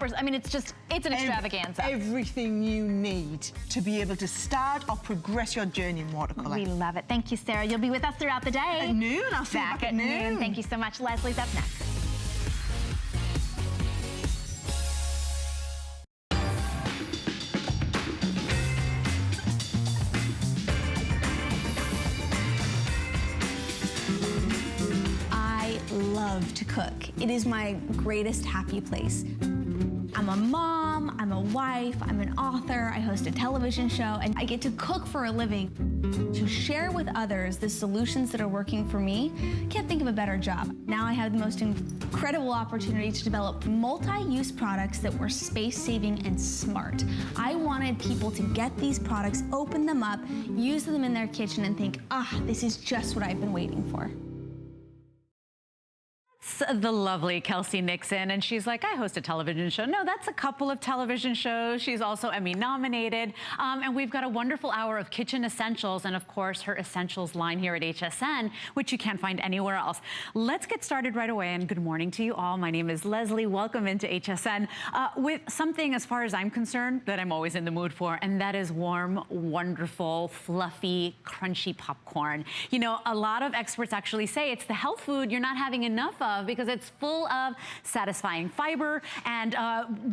I mean, it's an extravaganza. Everything you need to be able to start or progress your journey in watercolor. We love it. Thank you, Sarah. You'll be with us throughout the day. At noon. I'll see you back at noon. Thank you so much. Leslie's up next. I love to cook. It is my greatest happy place. I'm a mom, I'm a wife, I'm an author, I host a television show, and I get to cook for a living. To share with others the solutions that are working for me, can't think of a better job. Now I have the most incredible opportunity to develop multi-use products that were space-saving and smart. I wanted people to get these products, open them up, use them in their kitchen, and think, this is just what I've been waiting for. The lovely Kelsey Nixon, and she's like, I host a television show. No, that's a couple of television shows. She's also Emmy nominated, and we've got a wonderful hour of kitchen essentials, and of course her essentials line here at HSN, which you can't find anywhere else. Let's get started right away, and good morning to you all. My name is Leslie. Welcome into HSN with something, as far as I'm concerned, that I'm always in the mood for, and that is warm, wonderful, fluffy, crunchy popcorn. You know, a lot of experts actually say it's the health food you're not having enough of, because it's full of satisfying fiber and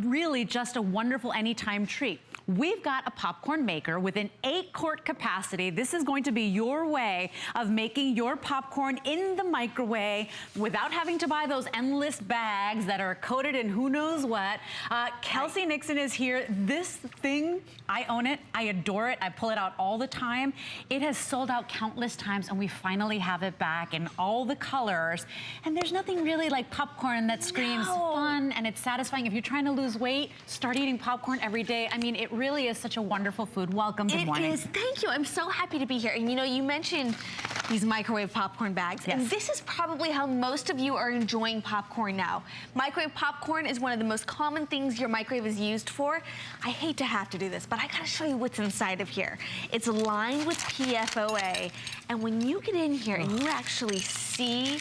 really just a wonderful anytime treat. We've got a popcorn maker with an 8-quart capacity. This is going to be your way of making your popcorn in the microwave without having to buy those endless bags that are coated in who knows what. Kelsey Nixon is here. This thing, I own it. I adore it. I pull it out all the time. It has sold out countless times, and we finally have it back in all the colors. And there's nothing really like popcorn that screams fun and it's satisfying. If you're trying to lose weight, start eating popcorn every day. I mean, it really is such a wonderful food. Welcome. Good morning. It is. Thank you. I'm so happy to be here. And you know, you mentioned these microwave popcorn bags. Yes. And this is probably how most of you are enjoying popcorn now. Microwave popcorn is one of the most common things your microwave is used for. I hate to have to do this, but I gotta show you what's inside of here. It's lined with PFOA. And when you get in here and you actually see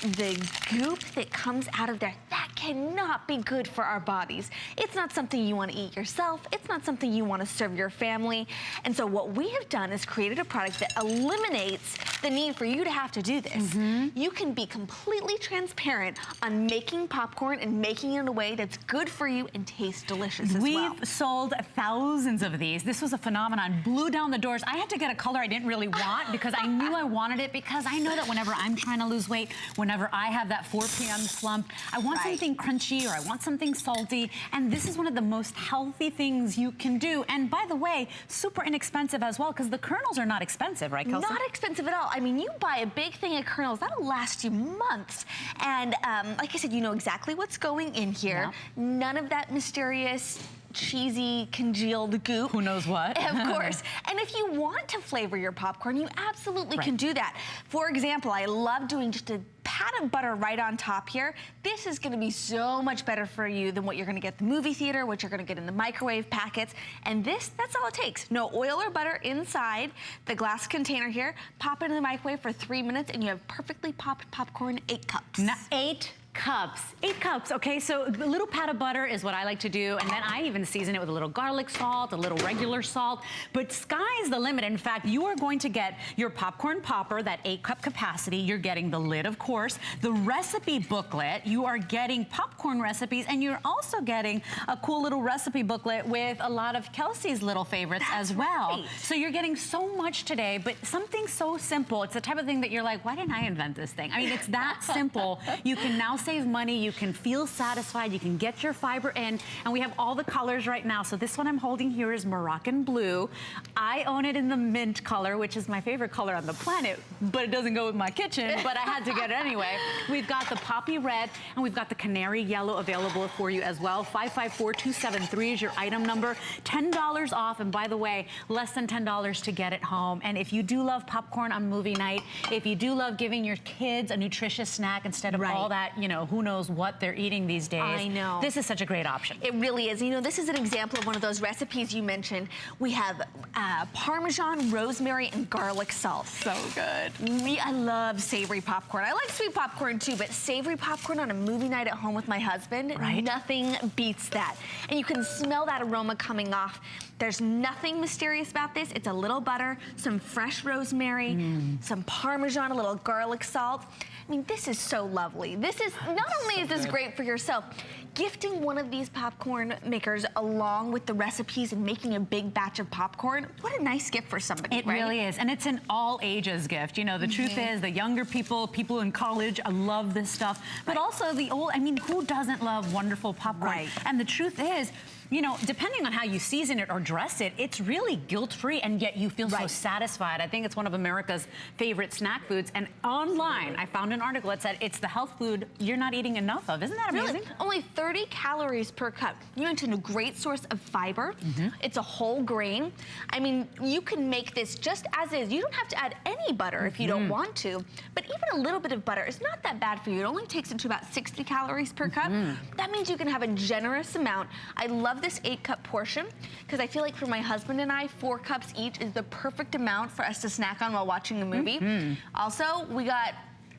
the goop that comes out of there, that cannot be good for our bodies. It's not something you want to eat yourself. It's not something you want to serve your family. And so what we have done is created a product that eliminates the need for you to have to do this. You can be completely transparent on making popcorn and making it in a way that's good for you and tastes delicious as well. We've sold thousands of these. This was a phenomenon. Blew down the doors. I had to get a color I didn't really want because I knew I wanted it, because I know that whenever I'm trying to lose weight, whenever I have that 4 p.m. slump, I want something crunchy or I want something salty, and this is one of the most healthy things you can do. And by the way, super inexpensive as well, because the kernels are not expensive, right, Kelsey? Not expensive at all. I mean, you buy a big thing of kernels, that'll last you months. And like I said, you know exactly what's going in here. Yeah. None of that mysterious, cheesy, congealed goop. Who knows what? Of course. And if you want to flavor your popcorn, you absolutely can do that. For example, I love doing just a pat of butter right on top here. This is gonna be so much better for you than what you're gonna get at the movie theater, what you're gonna get in the microwave packets. And this, that's all it takes. No oil or butter inside the glass container here. Pop it in the microwave for 3 minutes and you have perfectly popped popcorn, 8 cups. Now, 8 cups. 8 cups, okay? So a little pat of butter is what I like to do, and then I even season it with a little garlic salt, a little regular salt, but sky's the limit. In fact, you are going to get your popcorn popper, that 8-cup capacity. You're getting the lid, of course, the recipe booklet. You are getting popcorn recipes, and you're also getting a cool little recipe booklet with a lot of Kelsey's little favorites as well. Right. So you're getting so much today, but something so simple. It's the type of thing that you're like, why didn't I invent this thing? I mean, it's that simple. You can now save money, you can feel satisfied, you can get your fiber in, and we have all the colors right now. So this one I'm holding here is Moroccan blue. I own it in the mint color, which is my favorite color on the planet, but it doesn't go with my kitchen, but I had to get it anyway. We've got the poppy red, and we've got the canary yellow available for you as well. 554273 is your item number. $10 off, and by the way, less than $10 to get it home. And if you do love popcorn on movie night, if you do love giving your kids a nutritious snack instead of all that, you know, know, who knows what they're eating these days. I know. This is such a great option. It really is. You know, this is an example of one of those recipes you mentioned. We have Parmesan, rosemary, and garlic salt. So good. I love savory popcorn. I like sweet popcorn too, but savory popcorn on a movie night at home with my husband, right? Nothing beats that. And you can smell that aroma coming off. There's nothing mysterious about this. It's a little butter, some fresh rosemary, some Parmesan, a little garlic salt. I mean, this is so lovely. This is, not only is this great for yourself, gifting one of these popcorn makers along with the recipes and making a big batch of popcorn, what a nice gift for somebody, It right? really is, and it's an all ages gift. You know, the truth is the younger people, people in college, love this stuff, but also the old, I mean, who doesn't love wonderful popcorn? Right. And the truth is, you know, depending on how you season it or dress it, it's really guilt-free, and yet you feel so satisfied. I think it's one of America's favorite snack foods. And online, I found an article that said it's the health food you're not eating enough of. Isn't that amazing? Really? Only 30 calories per cup. You mentioned a great source of fiber. It's a whole grain. I mean, you can make this just as is. You don't have to add any butter if you don't want to, but even a little bit of butter is not that bad for you. It only takes it to about 60 calories per cup. That means you can have a generous amount. I love this 8-cup portion because I feel like for my husband and I, 4 cups each is the perfect amount for us to snack on while watching a movie. Also, we got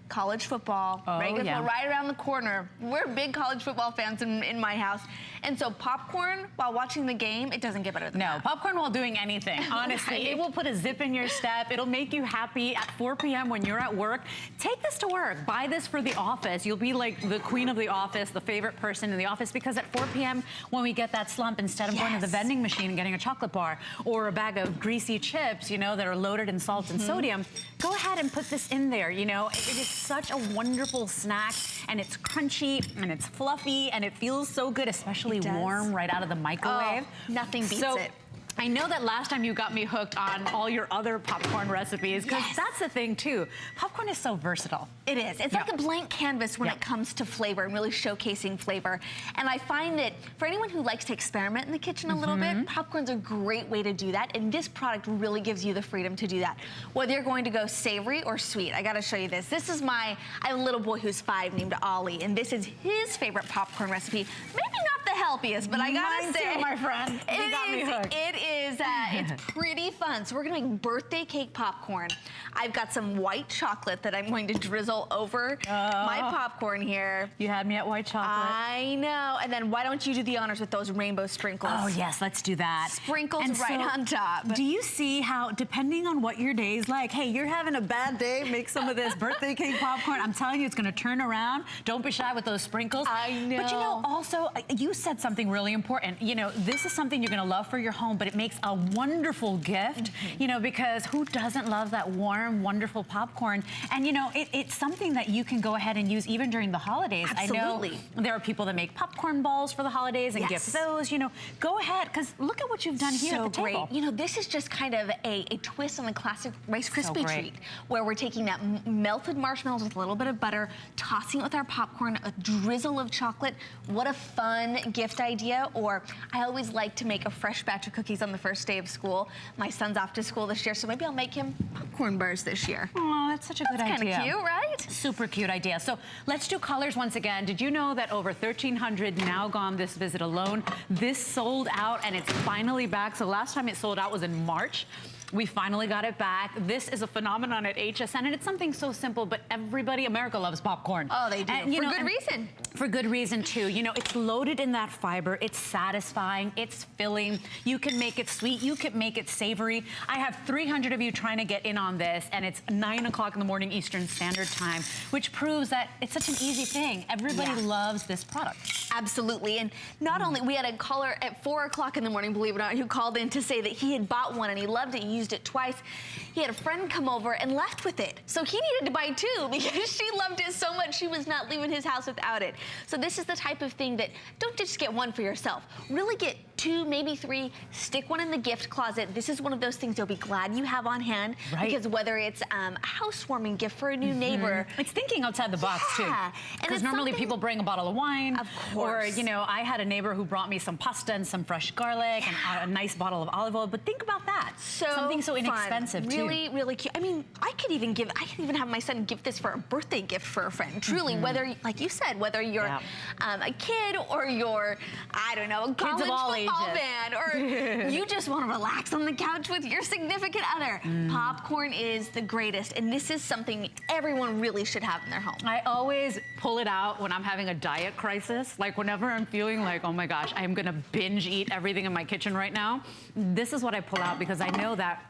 college football, regular football right around the corner. We're big college football fans in my house. And so popcorn while watching the game, it doesn't get better than that. No, popcorn while doing anything, honestly. It will put a zip in your step. It'll make you happy at 4 p.m. when you're at work. Take this to work. Buy this for the office. You'll be like the queen of the office, the favorite person in the office, because at 4 p.m. when we get that slump, instead of going to the vending machine and getting a chocolate bar or a bag of greasy chips, you know, that are loaded in salt and sodium, go ahead and put this in there. You know, it is such a wonderful snack, and it's crunchy and it's fluffy and it feels so good, especially warm right out of the microwave. Oh, nothing beats it. I know that last time you got me hooked on all your other popcorn recipes, because that's the thing too. Popcorn is so versatile. It is. It's like a blank canvas when it comes to flavor and really showcasing flavor. And I find that for anyone who likes to experiment in the kitchen a little bit, popcorn's a great way to do that. And this product really gives you the freedom to do that. Whether you're going to go savory or sweet, I gotta show you this. This is I have a little boy who's 5 named Ollie, and this is his favorite popcorn recipe. Maybe not the healthiest, but I gotta say, too, my friend. You got me hooked. It's pretty fun. So we're gonna make birthday cake popcorn. I've got some white chocolate that I'm going to drizzle over my popcorn here. You had me at white chocolate. I know. And then why don't you do the honors with those rainbow sprinkles? Oh yes, let's do that. Sprinkles right on top. Do you see how, depending on what your day's like, hey, you're having a bad day, make some of this birthday cake popcorn. I'm telling you, it's gonna turn around. Don't be shy with those sprinkles. I know. But you know, also, you said something really important. You know, this is something you're gonna love for your home, but it makes a wonderful gift, you know, because who doesn't love that warm, wonderful popcorn? And you know, it's something that you can go ahead and use even during the holidays. Absolutely. I know there are people that make popcorn balls for the holidays and gift those, you know. Go ahead, because look at what you've done here at the table. You know, this is just kind of a twist on the classic Rice Krispie treat, where we're taking that melted marshmallows with a little bit of butter, tossing it with our popcorn, a drizzle of chocolate. What a fun gift idea. Or I always like to make a fresh batch of cookies on the first day of school. My son's off to school this year, so maybe I'll make him popcorn bars this year. Oh, that's such a good idea. That's kind of cute, right? Super cute idea. So let's do colors once again. Did you know that over 1,300 now gone this visit alone? This sold out, and it's finally back. So last time it sold out was in March. We finally got it back. This is a phenomenon at HSN, and it's something so simple, but everybody, America loves popcorn. Oh, they do, and, for good reason. For good reason, too. You know, it's loaded in that fiber. It's satisfying. It's filling. You can make it sweet. You can make it savory. I have 300 of you trying to get in on this, and it's 9 o'clock in the morning Eastern Standard Time, which proves that it's such an easy thing. Everybody loves this product. Absolutely. And not only, we had a caller at 4 o'clock in the morning, believe it or not, who called in to say that he had bought one and he loved it. He used it twice. He had a friend come over and left with it. So he needed to buy 2 because she loved it so much she was not leaving his house without it. So this is the type of thing that don't just get one for yourself. Really get 2, maybe 3, stick one in the gift closet. This is one of those things you'll be glad you have on hand. Right. Because whether it's a housewarming gift for a new neighbor. It's thinking outside the box too. Because normally people bring a bottle of wine. Of course. Or, you know, I had a neighbor who brought me some pasta and some fresh garlic and a nice bottle of olive oil. But think about that. Something so inexpensive too. Really, really cute. I mean, I could even have my son give this for a birthday gift for a friend. Truly, whether, like you said, whether you're a kid or you're, I don't know, a college football fan, or you just want to relax on the couch with your significant other. Popcorn is the greatest, and this is something everyone really should have in their home. I always pull it out when I'm having a diet crisis. Like whenever I'm feeling like, oh my gosh, I'm gonna binge eat everything in my kitchen right now. This is what I pull out because I know that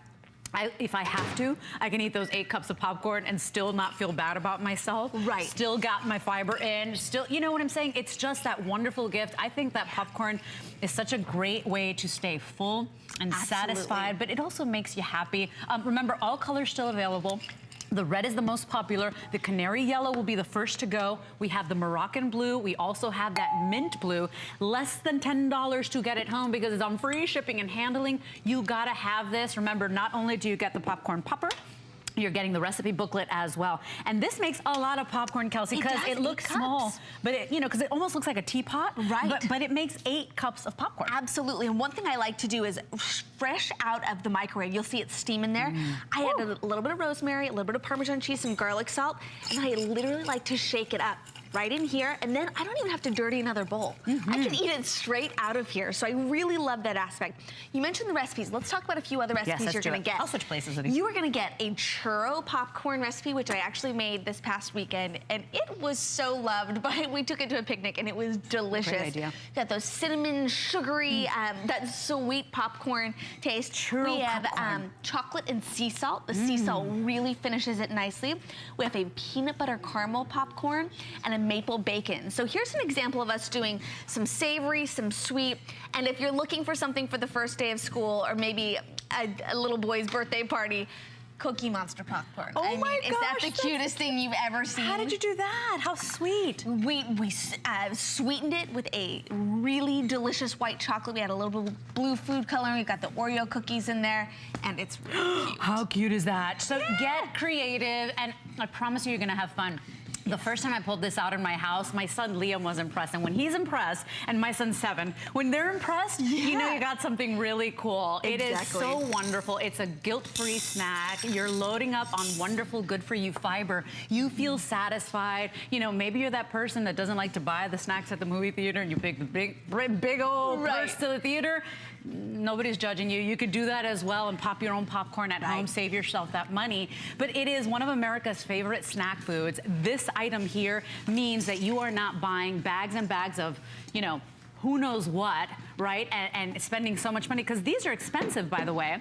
if I have to, I can eat those 8 cups of popcorn and still not feel bad about myself. Right. Still got my fiber in, still, you know what I'm saying? It's just that wonderful gift. I think that popcorn is such a great way to stay full and satisfied, but it also makes you happy. Remember, all colors still available. The red is the most popular. The canary yellow will be the first to go. We have the Moroccan blue. We also have that mint blue. Less than $10 to get it home because it's on free shipping and handling. You gotta have this. Remember, not only do you get the popcorn popper, you're getting the recipe booklet as well. And this makes a lot of popcorn, Kelsey, because it looks small, but it, you know, because it almost looks like a teapot. Right. But it makes 8 cups of popcorn. Absolutely. And one thing I like to do is fresh out of the microwave, you'll see it steaming there. I add a little bit of rosemary, a little bit of Parmesan cheese, some garlic salt, and I literally like to shake it up right in here, and then I don't even have to dirty another bowl. I can eat it straight out of here, so I really love that aspect. You mentioned the recipes. Let's talk about a few other recipes you're gonna get. I'll switch places with you. You are gonna get a churro popcorn recipe, which I actually made this past weekend, and it was so loved, but we took it to a picnic, and it was delicious. Great idea. Got those cinnamon, sugary, that sweet popcorn taste. Churro we have popcorn. chocolate and sea salt. The sea salt really finishes it nicely. We have a peanut butter caramel popcorn and a maple bacon. So here's an example of us doing some savory, some sweet, and if you're looking for something for the first day of school or maybe a little boy's birthday party, Cookie Monster popcorn. Oh my gosh, is that the cutest thing you've ever seen? How did you do that? How sweet. We sweetened it with a really delicious white chocolate. We had a little bit of blue food coloring. We've got the Oreo cookies in there, and it's really cute. How cute is that? So get creative, and I promise you, you're gonna have fun. The first time I pulled this out in my house, my son Liam was impressed. And when he's impressed, and my son's 7, when they're impressed, you know you got something really cool. It is so wonderful. It's a guilt-free snack. You're loading up on wonderful, good-for-you fiber. You feel satisfied. You know, maybe you're that person that doesn't like to buy the snacks at the movie theater and you pick the big old purse to the theater. Nobody's judging you. You could do that as well and pop your own popcorn at home, save yourself that money. But it is one of America's favorite snack foods. This item here means that you are not buying bags and bags of, you know, who knows what, right? And spending so much money, because these are expensive, by the way.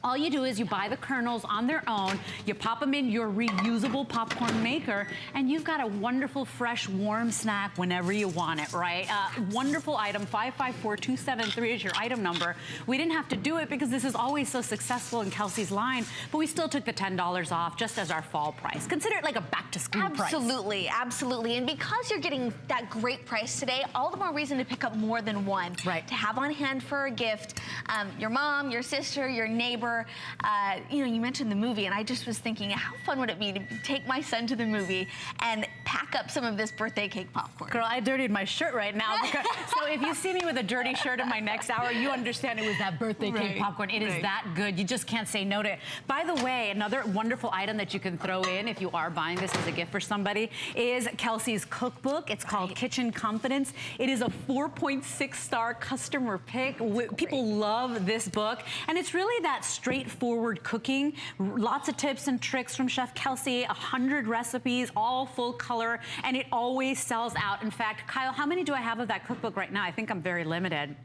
All you do is you buy the kernels on their own, you pop them in your reusable popcorn maker, and you've got a wonderful, fresh, warm snack whenever you want it, right? Wonderful item, 554273 is your item number. We didn't have to do it because this is always so successful in Kelsey's line, but we still took the $10 off just as our fall price. Consider it like a back-to-school price. Absolutely, absolutely. And because you're getting that great price today, all the more reason to pick up more than one. Right. To have on hand for a gift. Your mom, your sister, your neighbor. You know, you mentioned the movie, and I just was thinking, how fun would it be to take my son to the movie and pack up some of this birthday cake popcorn? Girl, I dirtied my shirt right now. So if you see me with a dirty shirt in my next hour, you understand it was that birthday cake popcorn. It is that good. You just can't say no to it. By the way, another wonderful item that you can throw in if you are buying this as a gift for somebody is Kelsey's cookbook. It's called Kitchen Confidence. It is a 4.6-star customer pick. People love this book, and it's really that straightforward cooking. Lots of tips and tricks from Chef Kelsey, 100 recipes, all full color, and it always sells out. In fact, Kyle, how many do I have of that cookbook right now? I think I'm very limited.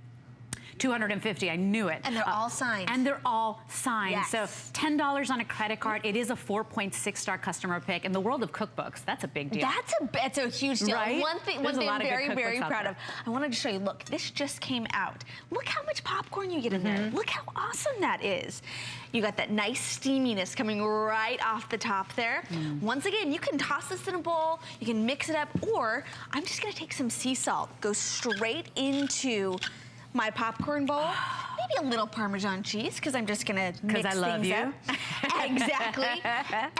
250, I knew it. And they're all signed. And they're all signed. Yes. So $10 on a credit card. It is a 4.6-star customer pick. In the world of cookbooks, that's a big deal. That's a huge deal. Right? One thing I'm very proud of. I wanted to show you, look, this just came out. Look how much popcorn you get in there. Look how awesome that is. You got that nice steaminess coming right off the top there. Once again, you can toss this in a bowl, you can mix it up, or I'm just gonna take some sea salt, go straight into my popcorn bowl, maybe a little Parmesan cheese, because I'm just gonna mix I love things you. up. Exactly.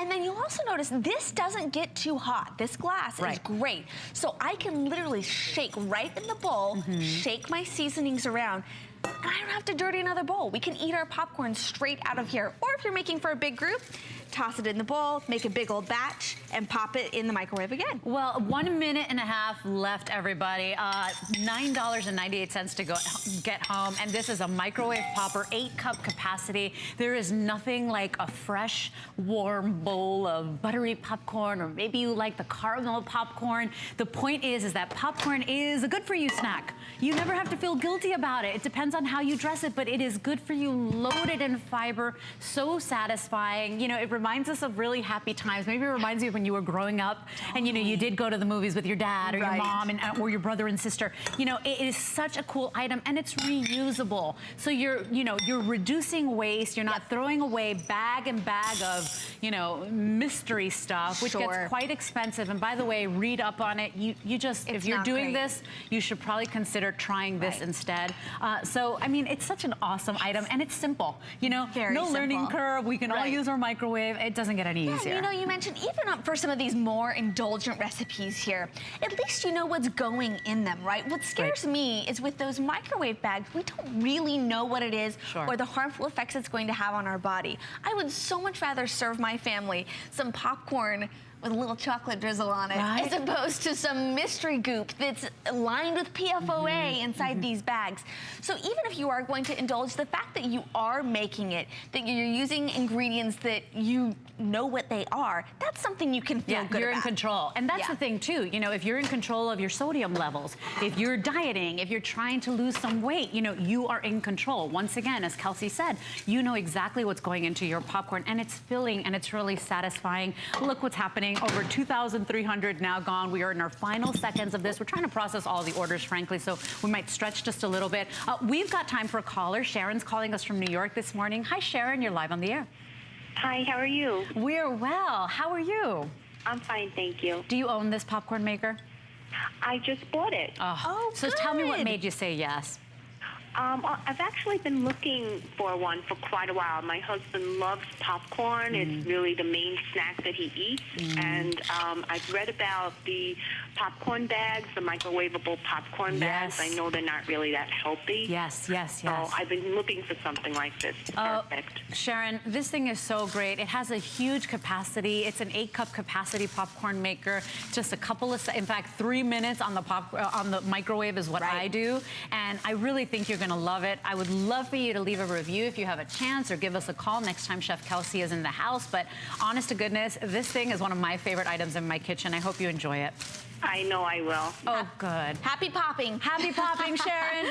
And then you'll also notice this doesn't get too hot. This glass is great. So I can literally shake right in the bowl, shake my seasonings around, and I don't have to dirty another bowl. We can eat our popcorn straight out of here. Or if you're making for a big group, toss it in the bowl, make a big old batch, and pop it in the microwave again. Well, 1.5 minutes left, everybody. $9.98 to go get home. And this is a microwave popper, 8-cup capacity. There is nothing like a fresh, warm bowl of buttery popcorn, or maybe you like the caramel popcorn. The point is that popcorn is a good-for-you snack. You never have to feel guilty about it. It depends on how you dress it, but it is good for you, loaded in fiber, so satisfying. You know, it reminds us of really happy times. Maybe it reminds you of when you were growing up and, you know, you did go to the movies with your dad or your mom or your brother and sister. You know, it is such a cool item, and it's reusable. So you're reducing waste. You're not throwing away bag and bag of, you know, mystery stuff, which gets quite expensive. And by the way, read up on it. You just, if you're doing this, you should probably consider trying this instead. So, I mean, it's such an awesome item, and it's simple. You know, no learning curve. We can all use our microwave. It doesn't get any easier. You know, you mentioned even for some of these more indulgent recipes here, at least you know what's going in them, right? What scares me is with those microwave bags, we don't really know what it is or the harmful effects it's going to have on our body. I would so much rather serve my family some popcorn with a little chocolate drizzle on it, as opposed to some mystery goop that's lined with PFOA inside these bags. So even if you are going to indulge, the fact that you are making it, that you're using ingredients that you know what they are, that's something you can feel good you're about. in control. And that's the thing too, you know, if you're in control of your sodium levels, if you're dieting, if you're trying to lose some weight, you know, you are in control. Once again, as Kelsey said, you know exactly what's going into your popcorn, and it's filling and it's really satisfying. Look what's happening. Over 2,300 now gone. We are in our final seconds of this. We're trying to process all the orders, frankly, so we might stretch just a little bit. We've got time for a caller. Sharon's calling us from New York this morning. Hi, Sharon. You're live on the air. Hi, how are you? We're well. How are you? I'm fine, thank you. Do you own this popcorn maker? I just bought it. So tell me what made you say yes. I've actually been looking for one for quite a while. My husband loves popcorn. It's really the main snack that he eats. And I've read about the popcorn bags, the microwavable popcorn bags. I know they're not really that healthy. Yes. So I've been looking for something like this. Perfect. Sharon, this thing is so great. It has a huge capacity. It's an 8-cup capacity popcorn maker. Just a couple of, in fact, 3 minutes on the microwave is what I do. And I really think you're gonna love it. I would love for you to leave a review if you have a chance, or give us a call next time Chef Kelsey is in the house. But honest to goodness, this thing is one of my favorite items in my kitchen. I hope you enjoy it. I know I will. Oh, good. Happy popping. Happy popping, Sharon.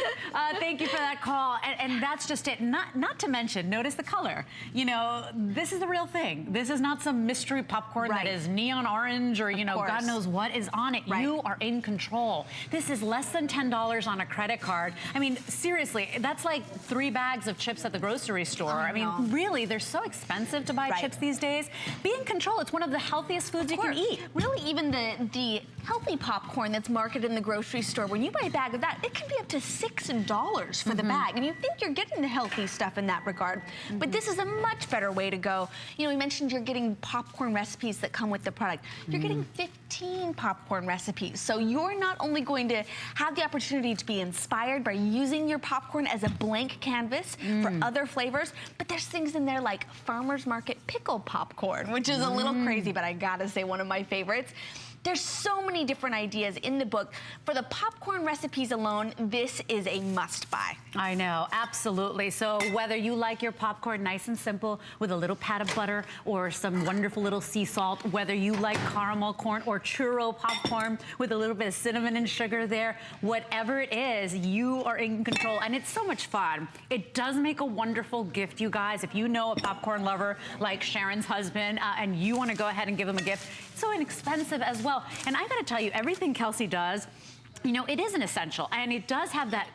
Thank you for that call. And that's just it. Not to mention, notice the color. You know, this is the real thing. This is not some mystery popcorn that is neon orange or, you know, God knows what is on it. You are in control. This is less than $10 on a credit card. I mean, seriously, that's like 3 bags of chips at the grocery store. I mean, really, they're so expensive to buy chips these days. Be in control. It's one of the healthiest foods you can eat. Really, even the healthy popcorn that's marketed in the grocery store, when you buy a bag of that, it can be up to $6 for the bag. And you think you're getting the healthy stuff in that regard. But this is a much better way to go. You know, we mentioned you're getting popcorn recipes that come with the product. You're getting 15 popcorn recipes. So you're not only going to have the opportunity to be inspired by using your popcorn as a blank canvas for other flavors, but there's things in there like farmer's market pickle popcorn, which is a little crazy, but I gotta say one of my favorites. There's so many different ideas in the book. For the popcorn recipes alone, this is a must-buy. I know, absolutely. So whether you like your popcorn nice and simple with a little pat of butter or some wonderful little sea salt, whether you like caramel corn or churro popcorn with a little bit of cinnamon and sugar there, whatever it is, you are in control, and it's so much fun. It does make a wonderful gift, you guys. If you know a popcorn lover like Sharon's husband and you want to go ahead and give him a gift, it's so inexpensive as well. And I gotta tell you, everything Kelsey does, you know, it is an essential, and it does have that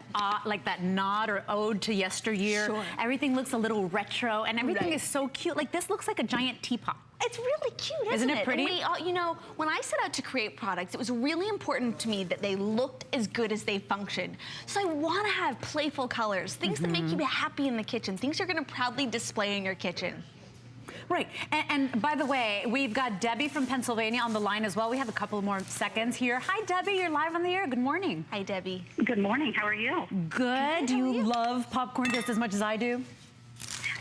like that nod or ode to yesteryear. Everything looks a little retro, and everything is so cute. Like, this looks like a giant teapot. It's really cute, isn't it pretty? And we all, you know, when I set out to create products, it was really important to me that they looked as good as they functioned. So I want to have playful colors, things that make you happy in the kitchen, things you're going to proudly display in your kitchen. Right, and by the way, we've got Debbie from Pennsylvania on the line as well. We have a couple more seconds here. Hi, Debbie, you're live on the air. Good morning. Hi, Debbie. Good morning. How are you? Good. Do you love popcorn just as much as I do?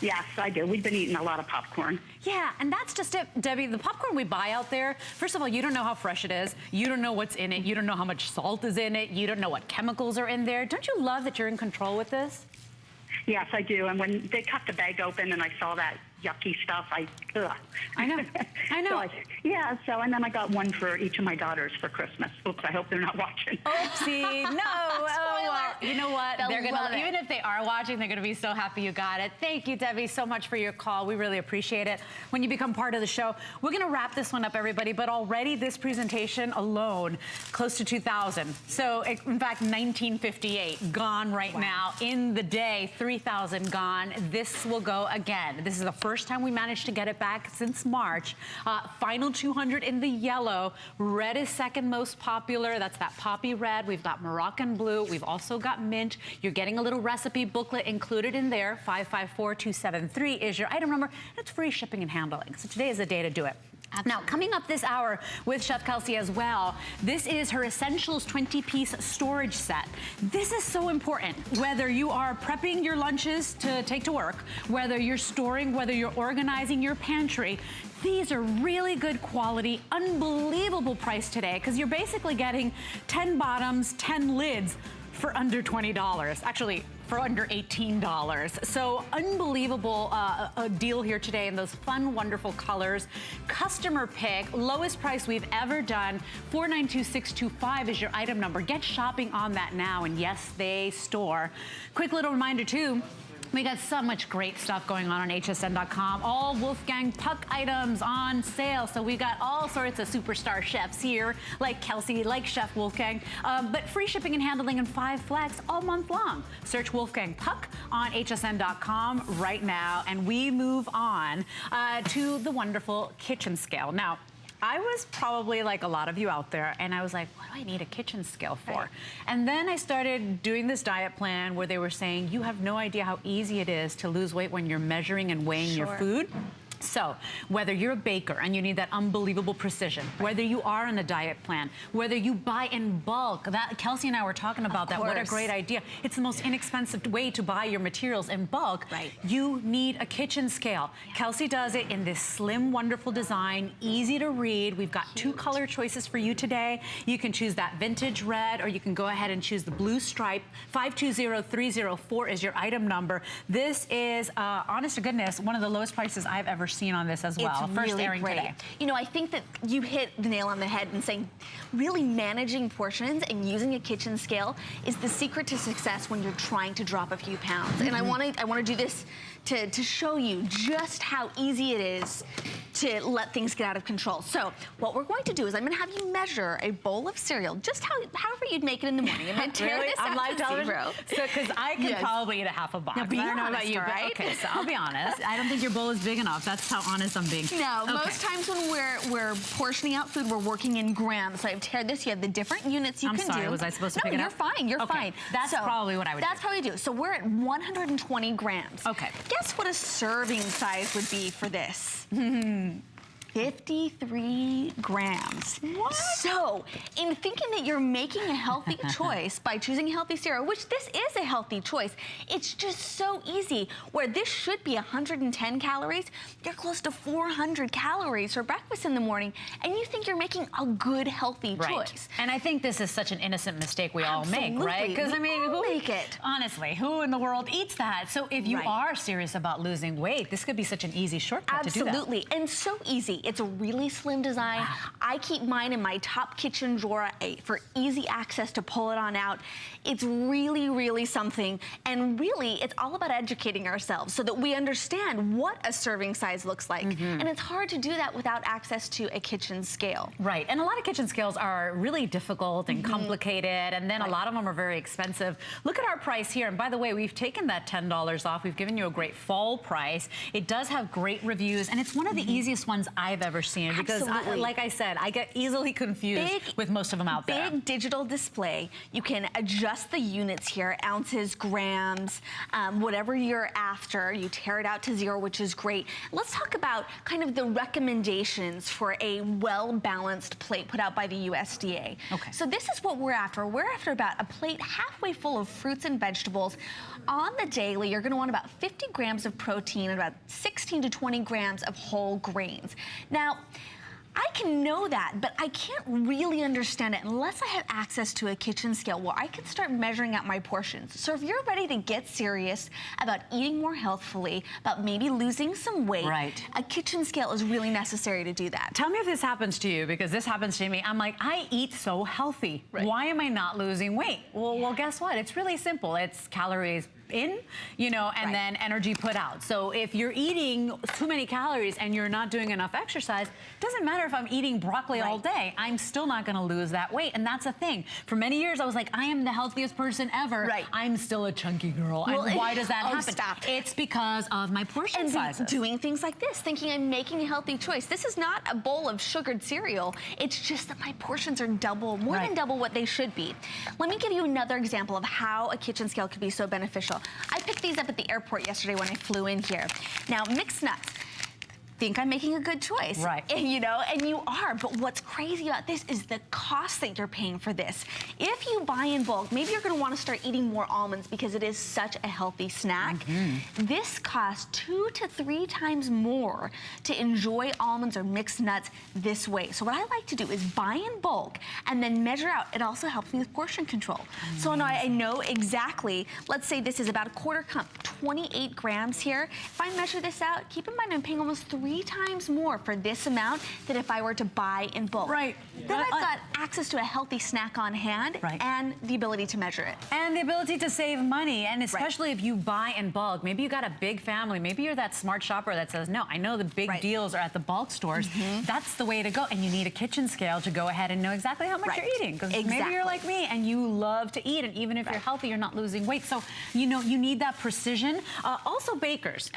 Yes, I do. We've been eating a lot of popcorn. Yeah, and that's just it, Debbie. The popcorn we buy out there, first of all, you don't know how fresh it is. You don't know what's in it. You don't know how much salt is in it. You don't know what chemicals are in there. Don't you love that you're in control with this? Yes, I do. And when they cut the bag open and I saw that yucky stuff, I know. I know. And then I got one for each of my daughters for Christmas. Oops, I hope they're not watching. Oopsie, no. Oh, well, you know what? They'll They're gonna, love it. even if they are watching, they're gonna be so happy you got it. Thank you, Debbie, so much for your call. We really appreciate it. When you become part of the show, we're gonna wrap this one up, everybody, but already this presentation alone, close to 2,000. So, in fact, 1958, gone right now. In the day, 3,000 gone. This will go again. This is the first time we managed to get it back since March. Final 200 in the yellow. Red is second most popular. That's that poppy red. We've got Moroccan blue. We've also got mint. You're getting a little recipe booklet included in there. 554273 is your item number. It's free shipping and handling. So today is the day to do it. Now, coming up this hour with Chef Kelsey as well, this is her Essentials 20-piece storage set. This is so important, whether you are prepping your lunches to take to work, whether you're storing, whether you're organizing your pantry. These are really good quality, unbelievable price today, because you're basically getting 10 bottoms, 10 lids for under $20. Actually, for under $18. So unbelievable a deal here today in those fun, wonderful colors. Customer pick, lowest price we've ever done, 492625 is your item number. Get shopping on that now, and yes, they store. Quick little reminder too, we got so much great stuff going on hsn.com. All Wolfgang Puck items on sale. So we got all sorts of superstar chefs here, like Kelsey, like Chef Wolfgang, but free shipping and handling in 5 flex all month long. Search Wolfgang Puck on hsn.com right now, and we move on to the wonderful kitchen scale. Now, I was probably like a lot of you out there, and I was like, what do I need a kitchen scale for? Right. And then I started doing this diet plan where they were saying, you have no idea how easy it is to lose weight when you're measuring and weighing your food. So whether you're a baker and you need that unbelievable precision, whether you are on a diet plan, whether you buy in bulk, that Kelsey and I were talking about that. What a great idea. It's the most inexpensive way to buy your materials in bulk. Right. You need a kitchen scale. Yeah. Kelsey does it in this slim, wonderful design, easy to read. We've got 2 color choices for you today. You can choose that vintage red, or you can go ahead and choose the blue stripe. 520304 is your item number. This is, honest to goodness, one of the lowest prices I've ever seen on this as well. It's First really airing great. today. You know, I think that you hit the nail on the head in saying really managing portions and using a kitchen scale is the secret to success when you're trying to drop a few pounds. And I want to do this to show you just how easy it is to let things get out of control. So what we're going to do is I'm going to have you measure a bowl of cereal, just however you'd make it in the morning. I'm going to tear this on out live to television? zero. So, because I could probably eat a half a box. Now, be I don't know honest, about you, right? but okay, so I'll be honest. I don't think your bowl is big enough. That's how honest I'm being. No, okay. Most times when we're portioning out food, we're working in grams. So I've teared this. You have the different units you can do. I'm sorry, was I supposed to pick it up? No, you're fine. You're fine. That's probably what I would do. That's probably do. So we're at 120 grams. Okay. Guess what a serving size would be for this? 53 grams. What? So, in thinking that you're making a healthy choice by choosing healthy cereal, which this is a healthy choice, it's just so easy. Where this should be 110 calories, you're close to 400 calories for breakfast in the morning, and you think you're making a good, healthy choice. And I think this is such an innocent mistake we all make, right? Because I mean, who make it? Honestly, who in the world eats that? So if you are serious about losing weight, this could be such an easy shortcut to do that. Absolutely, and so easy. It's a really slim design. Wow. I keep mine in my top kitchen drawer for easy access to pull it on out. It's really, really something. And really, it's all about educating ourselves so that we understand what a serving size looks like. And it's hard to do that without access to a kitchen scale. Right, and a lot of kitchen scales are really difficult and complicated, and then a lot of them are very expensive. Look at our price here, and by the way, we've taken that $10 off. We've given you a great fall price. It does have great reviews, and it's one of the easiest ones I've I've ever seen. Because, like I said, I get easily confused with most of them out there. Big digital display. You can adjust the units here, ounces, grams, whatever you're after. You tear it out to 0, which is great. Let's talk about kind of the recommendations for a well-balanced plate put out by the USDA. Okay. So this is what we're after. We're after about a plate halfway full of fruits and vegetables. On the daily, you're gonna want about 50 grams of protein and about 16 to 20 grams of whole grains. Now, I can know that, but I can't really understand it unless I have access to a kitchen scale where I can start measuring out my portions. So if you're ready to get serious about eating more healthfully, about maybe losing some weight, a kitchen scale is really necessary to do that. Tell me if this happens to you, because this happens to me. I'm like, I eat so healthy. Why am I not losing weight? Well, guess what? It's really simple. It's calories in, you know, and then energy put out. So if you're eating too many calories and you're not doing enough exercise, it doesn't matter if I'm eating broccoli all day, I'm still not gonna lose that weight. And that's the thing. For many years, I was like, I am the healthiest person ever. I'm still a chunky girl. Well, and why does that happen? Stop. It's because of my portion sizes. Doing things like this, thinking I'm making a healthy choice. This is not a bowl of sugared cereal. It's just that my portions are double, more than double what they should be. Let me give you another example of how a kitchen scale could be so beneficial. I picked these up at the airport yesterday when I flew in here. Now, mixed nuts. Think I'm making a good choice. You know, and you are, but what's crazy about this is the cost that you're paying for this. If you buy in bulk, maybe you're gonna wanna start eating more almonds because it is such a healthy snack. This costs 2 to 3 times more to enjoy almonds or mixed nuts this way. So what I like to do is buy in bulk and then measure out. It also helps me with portion control. So now I know exactly, let's say this is about a 1/4 cup, 28 grams here. If I measure this out, keep in mind I'm paying almost 3 times more for this amount than if I were to buy in bulk. Then I've got access to a healthy snack on hand and the ability to measure it. And the ability to save money, and especially if you buy in bulk. Maybe you got a big family. Maybe you're that smart shopper that says, no, I know the big deals are at the bulk stores. That's the way to go. And you need a kitchen scale to go ahead and know exactly how much you're eating. Because maybe you're like me and you love to eat, and even if you're healthy, you're not losing weight. So, you know, you need that precision. Also bakers.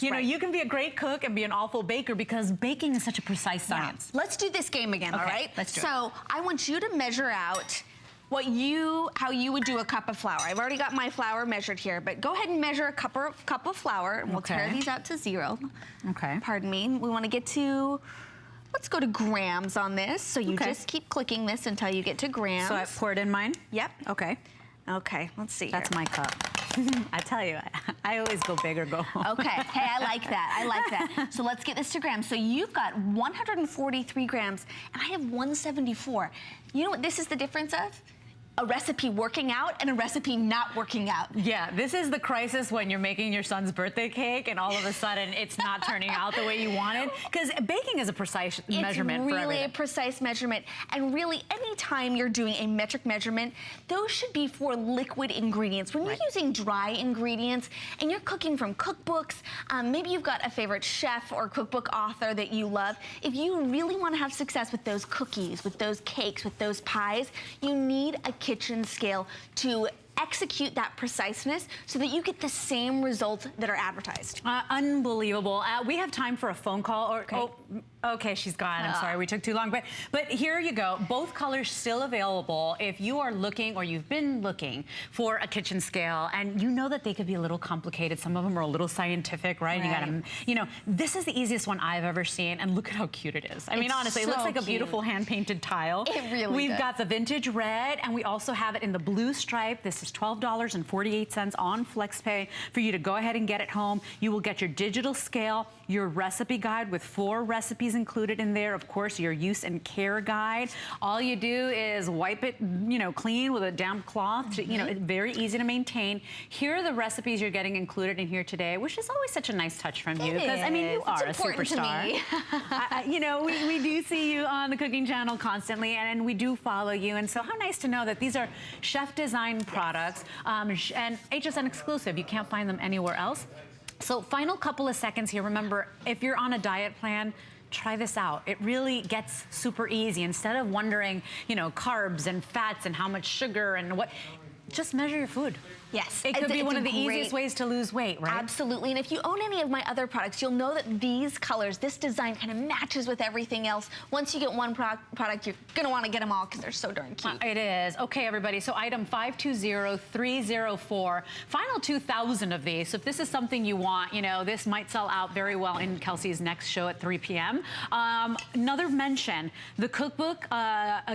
You know, you can be a great cook and be an awful baker because baking is such a precise science. Let's do this game again, all right? Let's do it. So I want you to measure out how you would do a cup of flour. I've already got my flour measured here, but go ahead and measure a cup of flour, and we'll tear these out to 0. Pardon me. We want to get to, let's go to grams on this. So you just keep clicking this until you get to grams. So I poured in mine? Yep. Okay. Okay, let's see. That's my cup. I tell you, I always go big or go home. Okay, hey, I like that. I like that. So let's get this to grams. So you've got 143 grams, and I have 174. You know what this is the difference of? A recipe working out and a recipe not working out. Yeah, this is the crisis when you're making your son's birthday cake and all of a sudden it's not turning out the way you wanted. Because baking is a precise measurement for everything. It's really a precise measurement. And really, anytime you're doing a metric measurement, those should be for liquid ingredients. When you're using dry ingredients and you're cooking from cookbooks, maybe you've got a favorite chef or cookbook author that you love. If you really want to have success with those cookies, with those cakes, with those pies, you need a kitchen scale to execute that preciseness so that you get the same results that are advertised. Unbelievable. We have time for a phone call. Okay, she's gone. I'm sorry, we took too long. But here you go. Both colors still available if you are looking or you've been looking for a kitchen scale, and you know that they could be a little complicated. Some of them are a little scientific, right? You gotta, you know, this is the easiest one I've ever seen, and look at how cute it is. I mean, honestly, it looks like a beautiful hand-painted tile. It really We've got the vintage red, and we also have it in the blue stripe. This is $12.48 on FlexPay for you to go ahead and get it home. You will get your digital scale, your recipe guide with 4 recipes included in there. Of course, your use and care guide. All you do is wipe it, you know, clean with a damp cloth. You know, it's very easy to maintain. Here are the recipes you're getting included in here today, which is always such a nice touch from you. Because, I mean, you are a superstar. You know, we do see you on the cooking channel constantly, and we do follow you. And so how nice to know that these are chef-designed products and HSN exclusive. You can't find them anywhere else. So final couple of seconds here. Remember, if you're on a diet plan, try this out. It really gets super easy. Instead of wondering, you know, carbs and fats and how much sugar and what, just measure your food. Yes. It could be It's one a of the easiest great- ways to lose weight, right? Absolutely. And if you own any of my other products, you'll know that these colors, this design kind of matches with everything else. Once you get one product, you're going to want to get them all because they're so darn cute. It is. Okay, everybody. So item 520304, final 2,000 of these. So if this is something you want, you know, this might sell out very well in Kelsey's next show at 3 p.m. Another mention, the cookbook,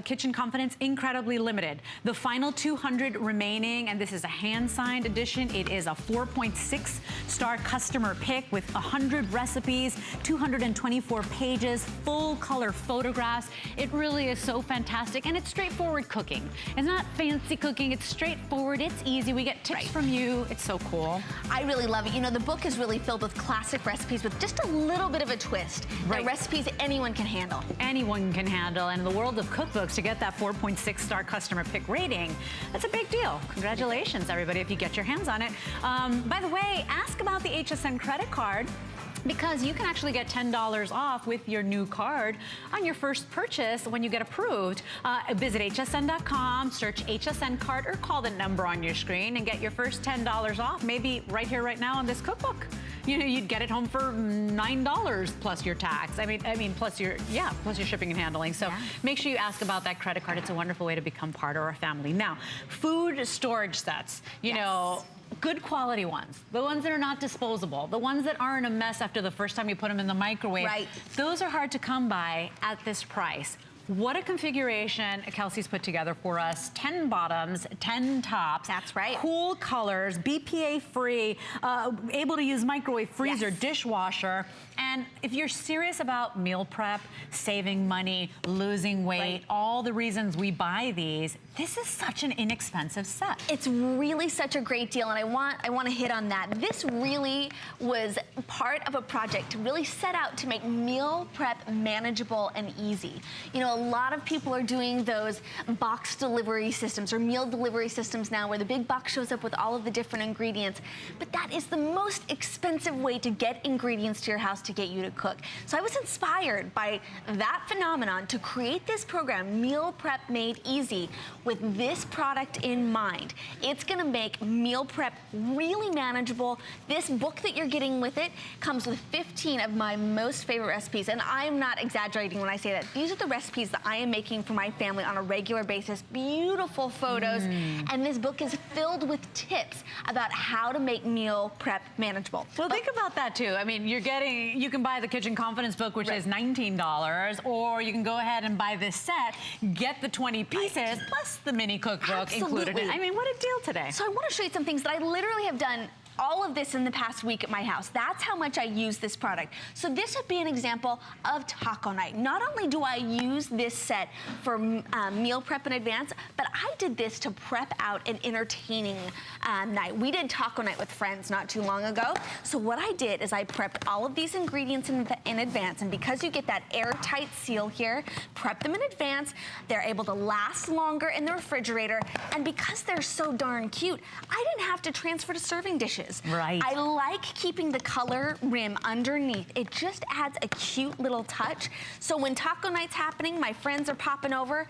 Kitchen Confidence, incredibly limited. The final 200 remaining, and this is a hand-signed edition. It is a 4.6 star customer pick with 100 recipes, 224 pages, full color photographs. It really is so fantastic, and it's straightforward cooking. It's not fancy cooking, it's straightforward, it's easy. We get tips from you. It's so cool. I really love it. You know, the book is really filled with classic recipes with just a little bit of a twist. Right. They're recipes anyone can handle. Anyone can handle, and in the world of cookbooks, to get that 4.6 star customer pick rating, that's a big deal. Congratulations, everybody, if you get your hands on it. By the way, ask about the HSN credit card, because you can actually get $10 off with your new card on your first purchase when you get approved. Visit hsn.com, search HSN card, or call the number on your screen and get your first $10 off, maybe right here, right now on this cookbook. You know, you'd get it home for $9 plus your tax. I mean, plus your shipping and handling. So make sure you ask about that credit card. It's a wonderful way to become part of our family. Now, food storage sets, you know, good quality ones, the ones that are not disposable, the ones that aren't a mess after the first time you put them in the microwave. Right. Those are hard to come by at this price. What a configuration Kelsey's put together for us. 10 bottoms, 10 tops. That's right. Cool colors, BPA free, able to use microwave, freezer, dishwasher. And if you're serious about meal prep, saving money, losing weight, all the reasons we buy these, this is such an inexpensive set. It's really such a great deal, and I want to hit on that. This really was part of a project to really set out to make meal prep manageable and easy. You know, a lot of people are doing those box delivery systems or meal delivery systems now where the big box shows up with all of the different ingredients, but that is the most expensive way to get ingredients to your house to get you to cook. So I was inspired by that phenomenon to create this program, Meal Prep Made Easy, with this product in mind. It's gonna make meal prep really manageable. This book that you're getting with it comes with 15 of my most favorite recipes, and I'm not exaggerating when I say that. These are the recipes that I am making for my family on a regular basis. Beautiful photos, and this book is filled with tips about how to make meal prep manageable. Well, think about that too. I mean, you can buy the Kitchen Confidence book, which is $19, or you can go ahead and buy this set, get the 20 pieces, plus the mini cookbook included. I mean, what a deal today. So I want to show you some things that I literally have done all of this in the past week at my house. That's how much I use this product. So this would be an example of taco night. Not only do I use this set for meal prep in advance, but I did this to prep out an entertaining night. We did taco night with friends not too long ago. So what I did is I prepped all of these ingredients in advance, and because you get that airtight seal here, prep them in advance, they're able to last longer in the refrigerator, and because they're so darn cute, I didn't have to transfer to serving dishes. Right. I like keeping the color rim underneath. It just adds a cute little touch. So when taco night's happening, my friends are popping over,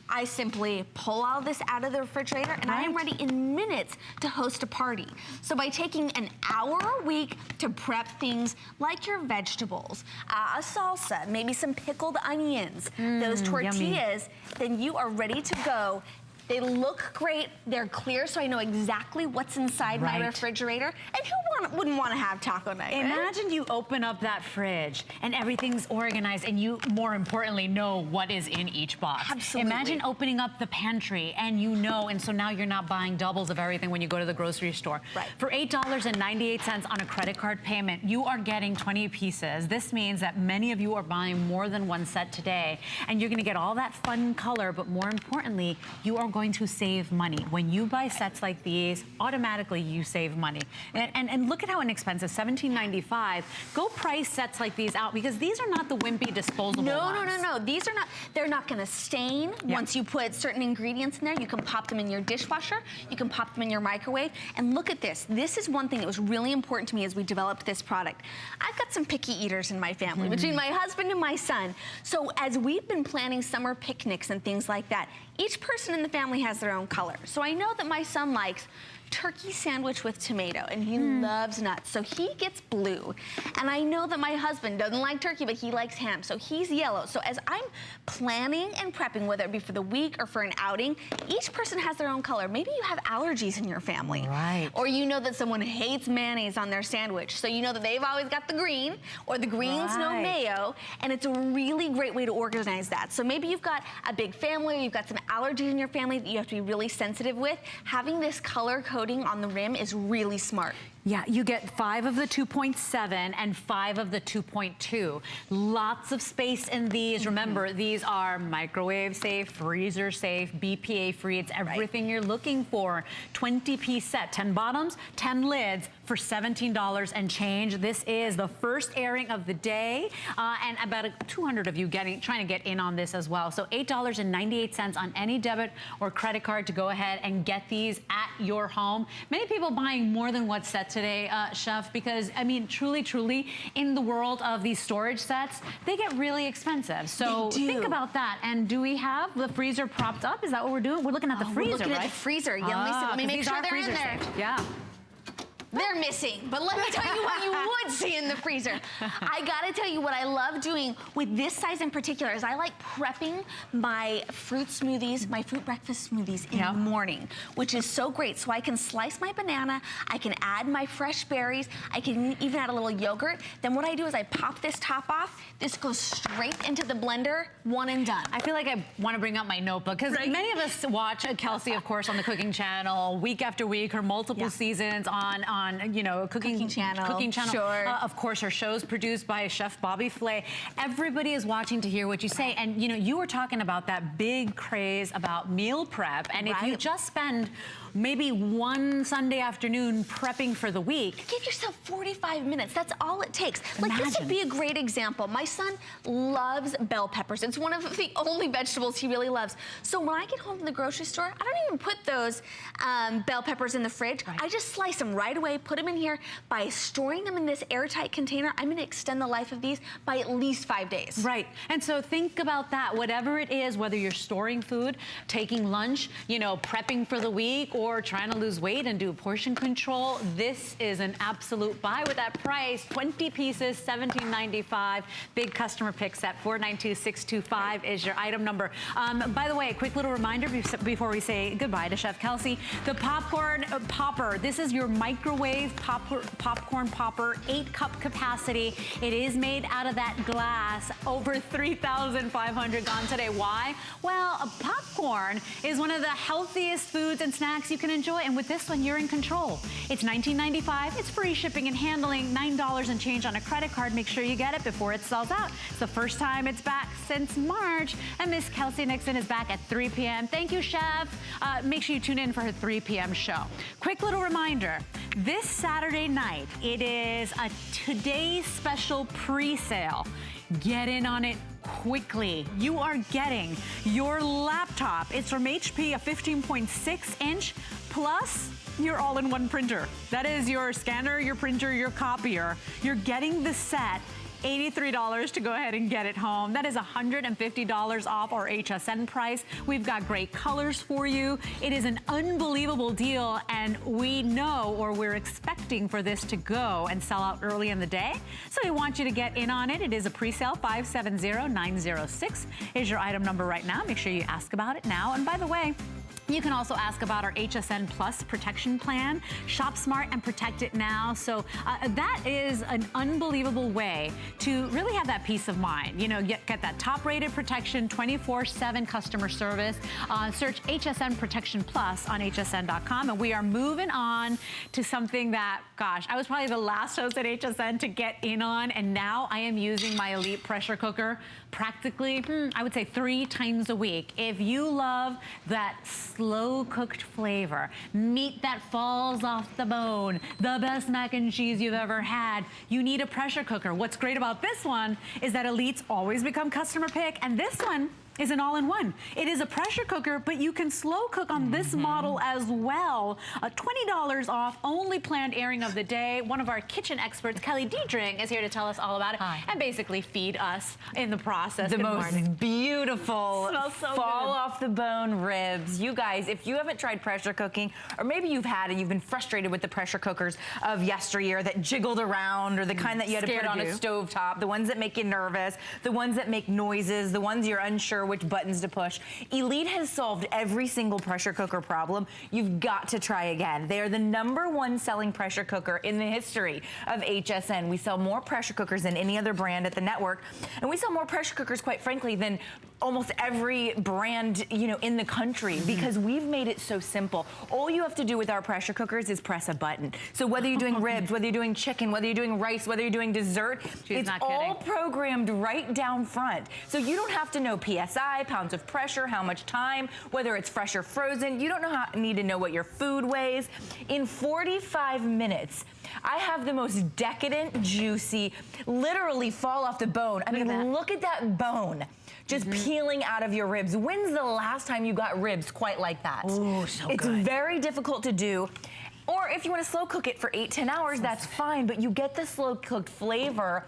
I simply pull all this out of the refrigerator, and I am ready in minutes to host a party. So by taking an hour a week to prep things like your vegetables, a salsa, maybe some pickled onions, those tortillas, yummy. then you are ready to go. They look great, they're clear, so I know exactly what's inside my refrigerator. And who wouldn't want to have taco night, right? Imagine you open up that fridge and everything's organized, and you, more importantly, know what is in each box. Absolutely. Imagine opening up the pantry and you know, and so now you're not buying doubles of everything when you go to the grocery store. Right. For $8.98 on a credit card payment, you are getting 20 pieces. This means that many of you are buying more than one set today, and you're gonna get all that fun color, but more importantly, you are going to save money. When you buy sets like these, automatically you save money. And look at how inexpensive, $17.95. Go price sets like these out, because these are not the wimpy disposable ones. No. These are not, they're not gonna stain once you put certain ingredients in there. You can pop them in your dishwasher, you can pop them in your microwave, and look at this. This is one thing that was really important to me as we developed this product. I've got some picky eaters in my family, between my husband and my son. So as we've been planning summer picnics and things like that, each person in the family has their own color. So I know that my son likes turkey sandwich with tomato, and he loves nuts, so he gets blue. And I know that my husband doesn't like turkey, but he likes ham, so he's yellow. So as I'm planning and prepping, whether it be for the week or for an outing, each person has their own color. Maybe you have allergies in your family. Right. Or you know that someone hates mayonnaise on their sandwich, so you know that they've always got the green, or the green's no mayo, and it's a really great way to organize that. So maybe you've got a big family, or you've got some allergies in your family that you have to be really sensitive with. Having this color coating on the rim is really smart. Yeah, you get 5 of the 2.7 and 5 of the 2.2. Lots of space in these. Remember, these are microwave safe, freezer safe, BPA free. It's everything you're looking for. 20-piece set, 10 bottoms, 10 lids for $17 and change. This is the first airing of the day, and about 200 of you trying to get in on this as well. So $8.98 on any debit or credit card to go ahead and get these at your home. Many people buying more than one set today, Chef, because I mean, truly, in the world of these storage sets, they get really expensive. So think about that. And do we have the freezer propped up? Is that what we're doing? We're looking at the freezer, we're looking right? at the freezer. Yeah, let me make sure they're in there. Yeah. They're missing, but let me tell you what you would see in the freezer. I gotta tell you what I love doing with this size in particular is I like prepping my fruit smoothies, my fruit breakfast smoothies in the morning, which is so great. So I can slice my banana, I can add my fresh berries, I can even add a little yogurt. Then what I do is I pop this top off. This goes straight into the blender, one and done. I feel like I want to bring up my notebook because many of us watch Kelsey, of course, on the cooking channel week after week, her multiple seasons on you know, cooking channel. Sure. Of course, her show's produced by Chef Bobby Flay. Everybody is watching to hear what you say. And you know, you were talking about that big craze about meal prep. And if you just spend maybe one Sunday afternoon prepping for the week. Give yourself 45 minutes. That's all it takes. Like, this would be a great example. My son loves bell peppers. It's one of the only vegetables he really loves. So when I get home from the grocery store, I don't even put those bell peppers in the fridge. I just slice them right away, put them in here. By storing them in this airtight container, I'm gonna extend the life of these by at least 5 days. Right, and so think about that. Whatever it is, whether you're storing food, taking lunch, you know, prepping for the week, or trying to lose weight and do portion control, this is an absolute buy with that price. 20 pieces, $17.95. Big customer pick set, 492625 is your item number. By the way, a quick little reminder before we say goodbye to Chef Kelsey. The popcorn popper. This is your microwave popcorn popper, 8-cup capacity. It is made out of that glass. Over 3,500 gone today. Why? Well, popcorn is one of the healthiest foods and snacks you can enjoy, and with this one, you're in control. It's $19.95. It's free shipping and handling, $9 and change on a credit card. Make sure you get it before it sells out. It's the first time it's back since March, and Miss Kelsey Nixon is back at 3 p.m. Thank you, Chef. Make sure you tune in for her 3 p.m. show. Quick little reminder, this Saturday night, it is a today's special pre-sale. Get in on it quickly. You are getting your laptop. It's from HP, a 15.6-inch, plus your all-in-one printer. That is your scanner, your printer, your copier. You're getting the set. $83 to go ahead and get it home. That is $150 off our HSN price. We've got great colors for you. It is an unbelievable deal, and we know, or we're expecting for this to go and sell out early in the day. So we want you to get in on it. It is a pre-sale. 570906 is your item number right now. Make sure you ask about it now. And by the way, you can also ask about our HSN Plus protection plan. Shop smart and protect it now. So that is an unbelievable way to really have that peace of mind. You know, get that top-rated protection, 24/7 customer service. Search HSN Protection Plus on hsn.com. And we are moving on to something that, gosh, I was probably the last host at HSN to get in on, and now I am using my Elite pressure cooker practically, I would say 3 times a week. If you love that slow cooked flavor, meat that falls off the bone, the best mac and cheese you've ever had, you need a pressure cooker. What's great about this one is that Elites always become customer pick, and this one is an all-in-one. It is a pressure cooker, but you can slow cook on this model as well. $20 off, only planned airing of the day. One of our kitchen experts, Kelly Diedring, is here to tell us all about it and basically feed us in the process. The most beautiful, Smells so fall good. off the bone ribs. You guys, if you haven't tried pressure cooking, or maybe you've had and you've been frustrated with the pressure cookers of yesteryear that jiggled around, or the kind that you had to put on a stovetop, the ones that make you nervous, the ones that make noises, the ones you're unsure which buttons to push. Elite has solved every single pressure cooker problem. You've got to try again. They are the #1 selling pressure cooker in the history of HSN. We sell more pressure cookers than any other brand at the network, and we sell more pressure cookers, quite frankly, than almost every brand, you know, in the country, because we've made it so simple. All you have to do with our pressure cookers is press a button. So whether you're doing ribs, whether you're doing chicken, whether you're doing rice, whether you're doing dessert, it's all programmed right down front. So you don't have to know PSI, pounds of pressure, how much time, whether it's fresh or frozen. You don't need to know what your food weighs. In 45 minutes, I have the most decadent, juicy, literally fall off the bone. I mean, look at that bone just peeling out of your ribs. When's the last time you got ribs quite like that? Oh, so good. It's very difficult to do. Or if you want to slow cook it for 8-10 hours, that's fine, but you get the slow cooked flavor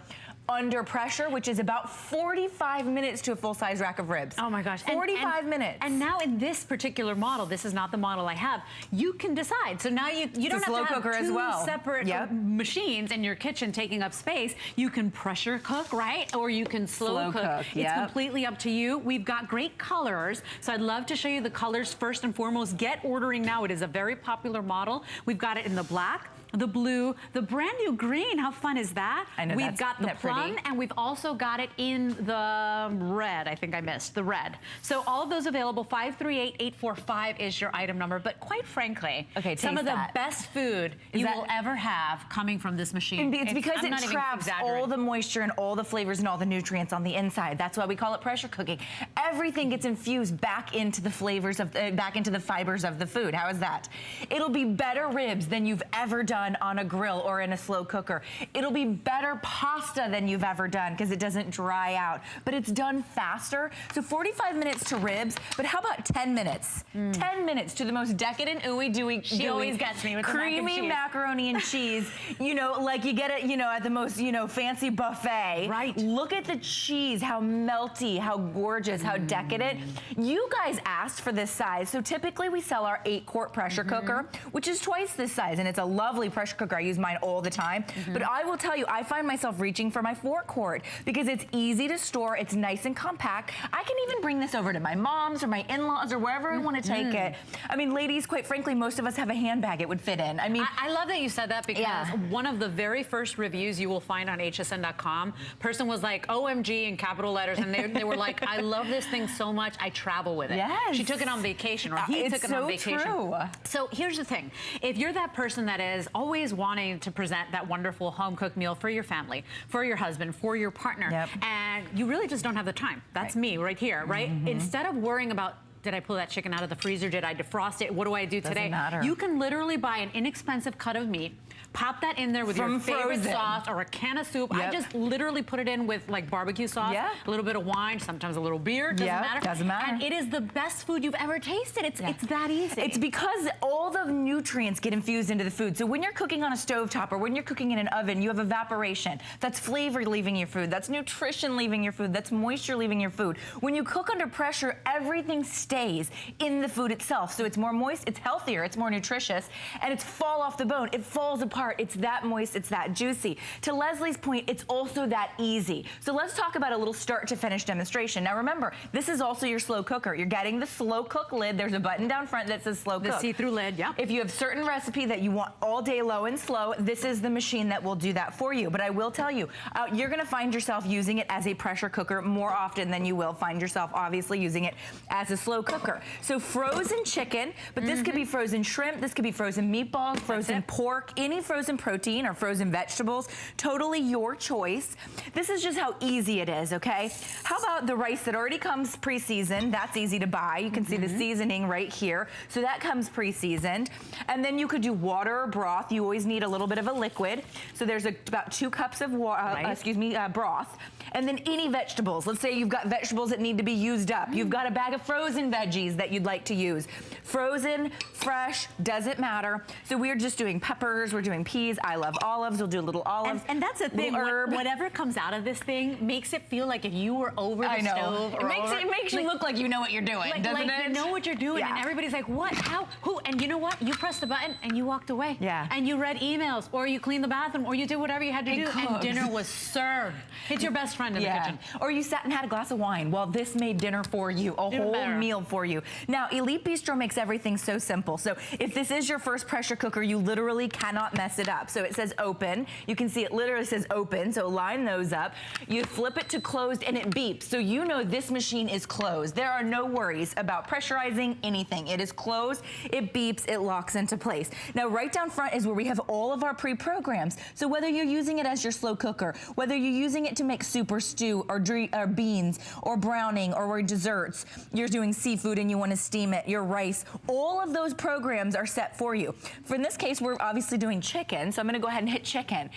under pressure, which is about 45 minutes to a full-size rack of ribs. Oh my gosh. 45 minutes. And now in this particular model, this is not the model I have, you can decide. So now you don't have to have two separate machines in your kitchen taking up space. You can pressure cook, right? Or you can slow cook. It's completely up to you. We've got great colors. So I'd love to show you the colors first and foremost. Get ordering now. It is a very popular model. We've got it in the black, the blue, the brand new green. How fun is that? I know. We've got the plum, and we've also got it in the red. I think I missed the red. So all of those available. 538845 is your item number. But quite frankly, some of the best food you will ever have coming from this machine. It's because it traps all the moisture and all the flavors and all the nutrients on the inside. That's why we call it pressure cooking. Everything gets infused back into the flavors of, back into the fibers of the food. How is that? It'll be better ribs than you've ever done on a grill or in a slow cooker. It'll be better pasta than you've ever done because it doesn't dry out, but it's done faster. So 45 minutes to ribs, but how about 10 minutes? 10 minutes to the most decadent, ooey dooey, she always gets me with creamy macaroni and cheese. You know, like you get it, you know, at the most, you know, fancy buffet. Right. Look at the cheese, how melty, how gorgeous, how decadent. You guys asked for this size, so typically we sell our 8-quart pressure cooker, which is twice this size, and it's a lovely pressure cooker. I use mine all the time. But I will tell you, I find myself reaching for my 4-quart because it's easy to store. It's nice and compact. I can even bring this over to my mom's or my in-laws or wherever I want to take it. I mean, ladies, quite frankly, most of us have a handbag it would fit in. I mean, I love that you said that because one of the very first reviews you will find on hsn.com, person was like, OMG in capital letters, and they were like, I love this thing so much, I travel with it. Yes. She took it on vacation, or he took it on vacation. True. So here's the thing. If you're that person that is always wanting to present that wonderful home-cooked meal for your family, for your husband, for your partner, and you really just don't have the time. That's me right here, right? Instead of worrying about, did I pull that chicken out of the freezer? Did I defrost it? What do I do today? You can literally buy an inexpensive cut of meat, pop that in there with your favorite sauce or a can of soup. I just literally put it in with like barbecue sauce, a little bit of wine, sometimes a little beer, doesn't matter. And it is the best food you've ever tasted. It's that easy. It's because all the nutrients get infused into the food. So when you're cooking on a stovetop or when you're cooking in an oven, you have evaporation. That's flavor leaving your food. That's nutrition leaving your food. That's moisture leaving your food. When you cook under pressure, everything stays in the food itself. So it's more moist, it's healthier, it's more nutritious, and it's fall off the bone. It falls apart. It's that moist, it's that juicy. To Leslie's point, it's also that easy. So let's talk about a little start to finish demonstration. Now remember, this is also your slow cooker. You're getting the slow cook lid. There's a button down front that says slow cook. The see-through lid, If you have certain recipe that you want all day low and slow, this is the machine that will do that for you. But I will tell you, you're gonna find yourself using it as a pressure cooker more often than you will find yourself obviously using it as a slow slow cooker. So frozen chicken, but this could be frozen shrimp, this could be frozen meatballs, frozen pork, any frozen protein or frozen vegetables, totally your choice. This is just how easy it is, okay? How about the rice that already comes pre-seasoned? That's easy to buy. You can see the seasoning right here. So that comes pre-seasoned. And then you could do water or broth. You always need a little bit of a liquid. So there's about 2 cups of broth. And then any vegetables. Let's say you've got vegetables that need to be used up. You've got a bag of frozen veggies that you'd like to use. Frozen, fresh, doesn't matter. So we're just doing peppers, we're doing peas. I love olives, we'll do a little olives. And that's the thing, whatever comes out of this thing makes it feel like if you were over the stove. It makes you look like you know what you're doing, doesn't it? You know what you're doing, and everybody's like, what, how, who? And you know what? You pressed the button and you walked away. Yeah. And you read emails, or you cleaned the bathroom, or you did whatever you had to do, and dinner was served. It's your best friend in the kitchen. Or you sat and had a glass of wine while this made dinner for you, a whole meal for you. Now, Elite Bistro makes everything so simple. So if this is your first pressure cooker, you literally cannot mess it up. So it says open. You can see it literally says open, so line those up. You flip it to closed and it beeps. So you know this machine is closed. There are no worries about pressurizing anything. It is closed, it beeps, it locks into place. Now, right down front is where we have all of our pre-programs. So whether you're using it as your slow cooker, whether you're using it to make soup or stew or beans or browning or desserts, you're doing seafood and you want to steam it, your rice, all of those programs are set for you. For in this case, we're obviously doing chicken, so I'm going to go ahead and hit chicken.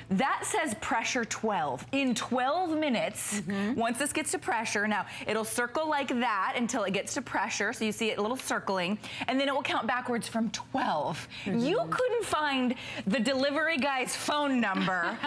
That says pressure 12. In 12 minutes, once this gets to pressure, now it'll circle like that until it gets to pressure, so you see it a little circling, and then it will count backwards from 12. You couldn't find the delivery guy's phone number,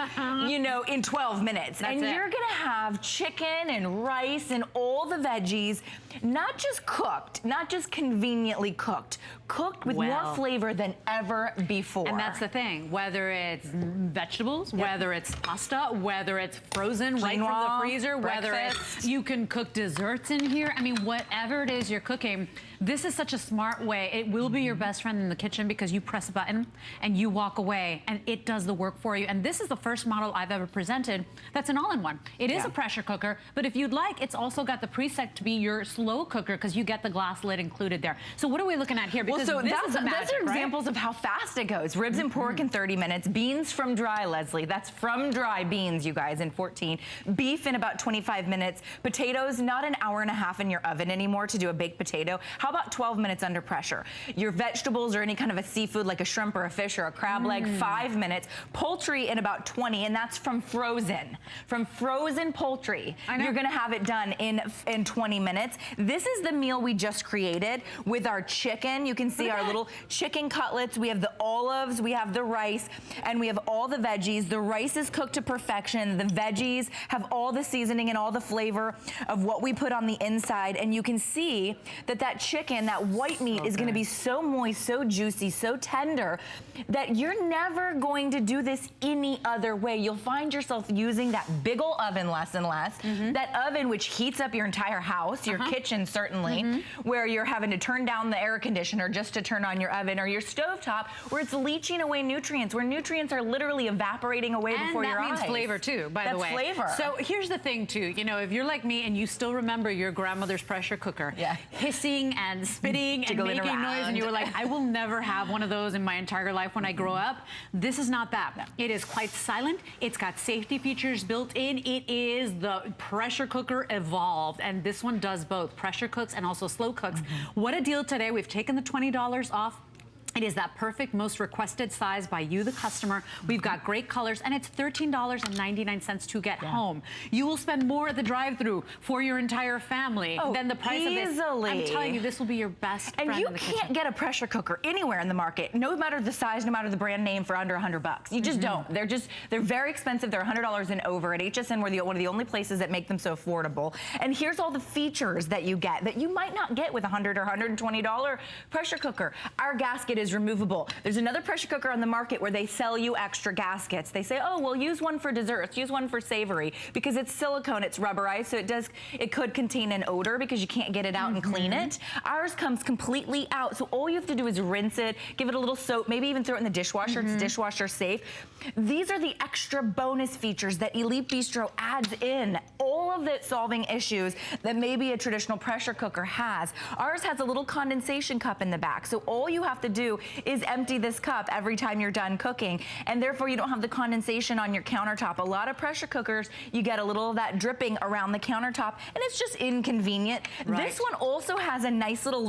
you know, in 12 minutes. And you're gonna have chicken and rice and all the veggies, not just cooked, not just conveniently cooked, cooked with more flavor than ever before. And that's the thing, whether it's vegetables, whether it's pasta, whether it's frozen right from the freezer, whether it's, you can cook desserts in here. I mean, whatever it is you're cooking, this is such a smart way. It will be your best friend in the kitchen because you press a button and you walk away and it does the work for you. And this is the first model I've ever presented that's an all-in-one. It is a pressure cooker, but if you'd like, it's also got the preset to be your slow cooker because you get the glass lid included there. So what are we looking at here? Because so this is magic, those are examples of how fast it goes. Ribs and pork in 30 minutes. Beans from dry, Leslie. That's from dry beans, you guys, in 14. Beef in about 25 minutes. Potatoes, not an hour and a half in your oven anymore to do a baked potato. How about 12 minutes under pressure? Your vegetables or any kind of a seafood like a shrimp or a fish or a crab leg, 5 minutes. Poultry in about 20, and that's from frozen. From frozen poultry, you're gonna have it done in 20 minutes. This is the meal we just created with our chicken. You can see our little chicken cutlets. We have the olives, we have the rice, and we have all the veggies. The rice is cooked to perfection. The veggies have all the seasoning and all the flavor of what we put on the inside. And you can see that that chicken, that white meat is gonna be so moist, so juicy, so tender that you're never going to do this any other way. You'll find yourself using that big ol' oven less and less. That oven which heats up your entire house, your kitchen certainly, where you're having to turn down the air conditioner just to turn on your oven, or your stovetop where it's leaching away nutrients, where nutrients are literally evaporating away before your eyes. And that means flavor too, by the way. That's flavor. So here's the thing too, you know, if you're like me and you still remember your grandmother's pressure cooker, hissing and spitting and making noise, and you were like, I will never have one of those in my entire life when I grow up. This is not that. It is quite silent. It's got safety features built in. It is the pressure cooker evolved, and this one does both pressure cooks and also slow cooks. What a deal today. We've taken the $20 off. It is that perfect, most requested size by you, the customer. We've got great colors, and it's $13.99 to get home. You will spend more at the drive-thru for your entire family than the price of this. I'm telling you, this will be your best friend in the kitchen. And you can't get a pressure cooker anywhere in the market, no matter the size, no matter the brand name, for under $100. You just don't. They're very expensive. They're $100 and over. At HSN, we're one of the only places that make them so affordable. And here's all the features that you get that you might not get with a $100 or $120 pressure cooker. Our gasket is removable. There's another pressure cooker on the market where they sell you extra gaskets. They say, oh, well, use one for desserts, use one for savory, because it's silicone, it's rubberized, so it could contain an odor because you can't get it out and clean it. Ours comes completely out, so all you have to do is rinse it, give it a little soap, maybe even throw it in the dishwasher. It's dishwasher safe. These are the extra bonus features that Elite Bistro adds in, all of it solving issues that maybe a traditional pressure cooker has. Ours has a little condensation cup in the back, so all you have to do is empty this cup every time you're done cooking, and therefore you don't have the condensation on your countertop. A lot of pressure cookers, you get a little of that dripping around the countertop, and it's just inconvenient. Right. This one also has a nice little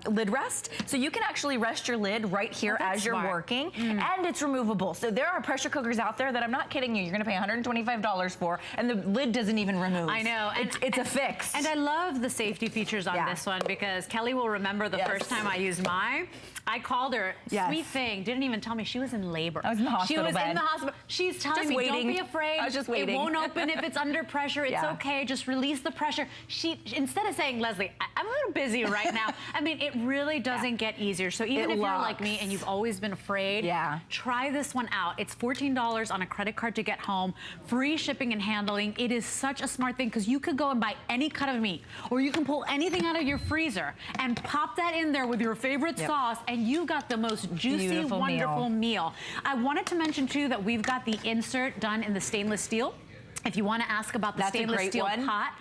lid rest, so you can actually rest your lid right here as you're working, and it's removable. So there are pressure cookers out there that, I'm not kidding you, you're gonna pay $125 for, and the lid doesn't even remove. I know. It's a fix. And I love the safety features on this one, because Kelly will remember the first time I used mine. I called her, sweet thing, didn't even tell me she was in labor. I was in the hospital She was bed. in the hospital. She's telling Just me, waiting. don't be afraid. I was just waiting. It won't open if it's under pressure. It's okay, just release the pressure. She, instead of saying, Leslie, I'm a little busy right now. I mean, it really doesn't get easier. So even if you're like me and you've always been afraid, try this one out. It's $14 on a credit card to get home, free shipping and handling. It is such a smart thing, because you could go and buy any cut of meat, or you can pull anything out of your freezer and pop that in there with your favorite sauce, and you got the most juicy, Beautiful wonderful meal. I wanted to mention too that we've got the insert done in the stainless steel. If you want to ask about the stainless steel pot,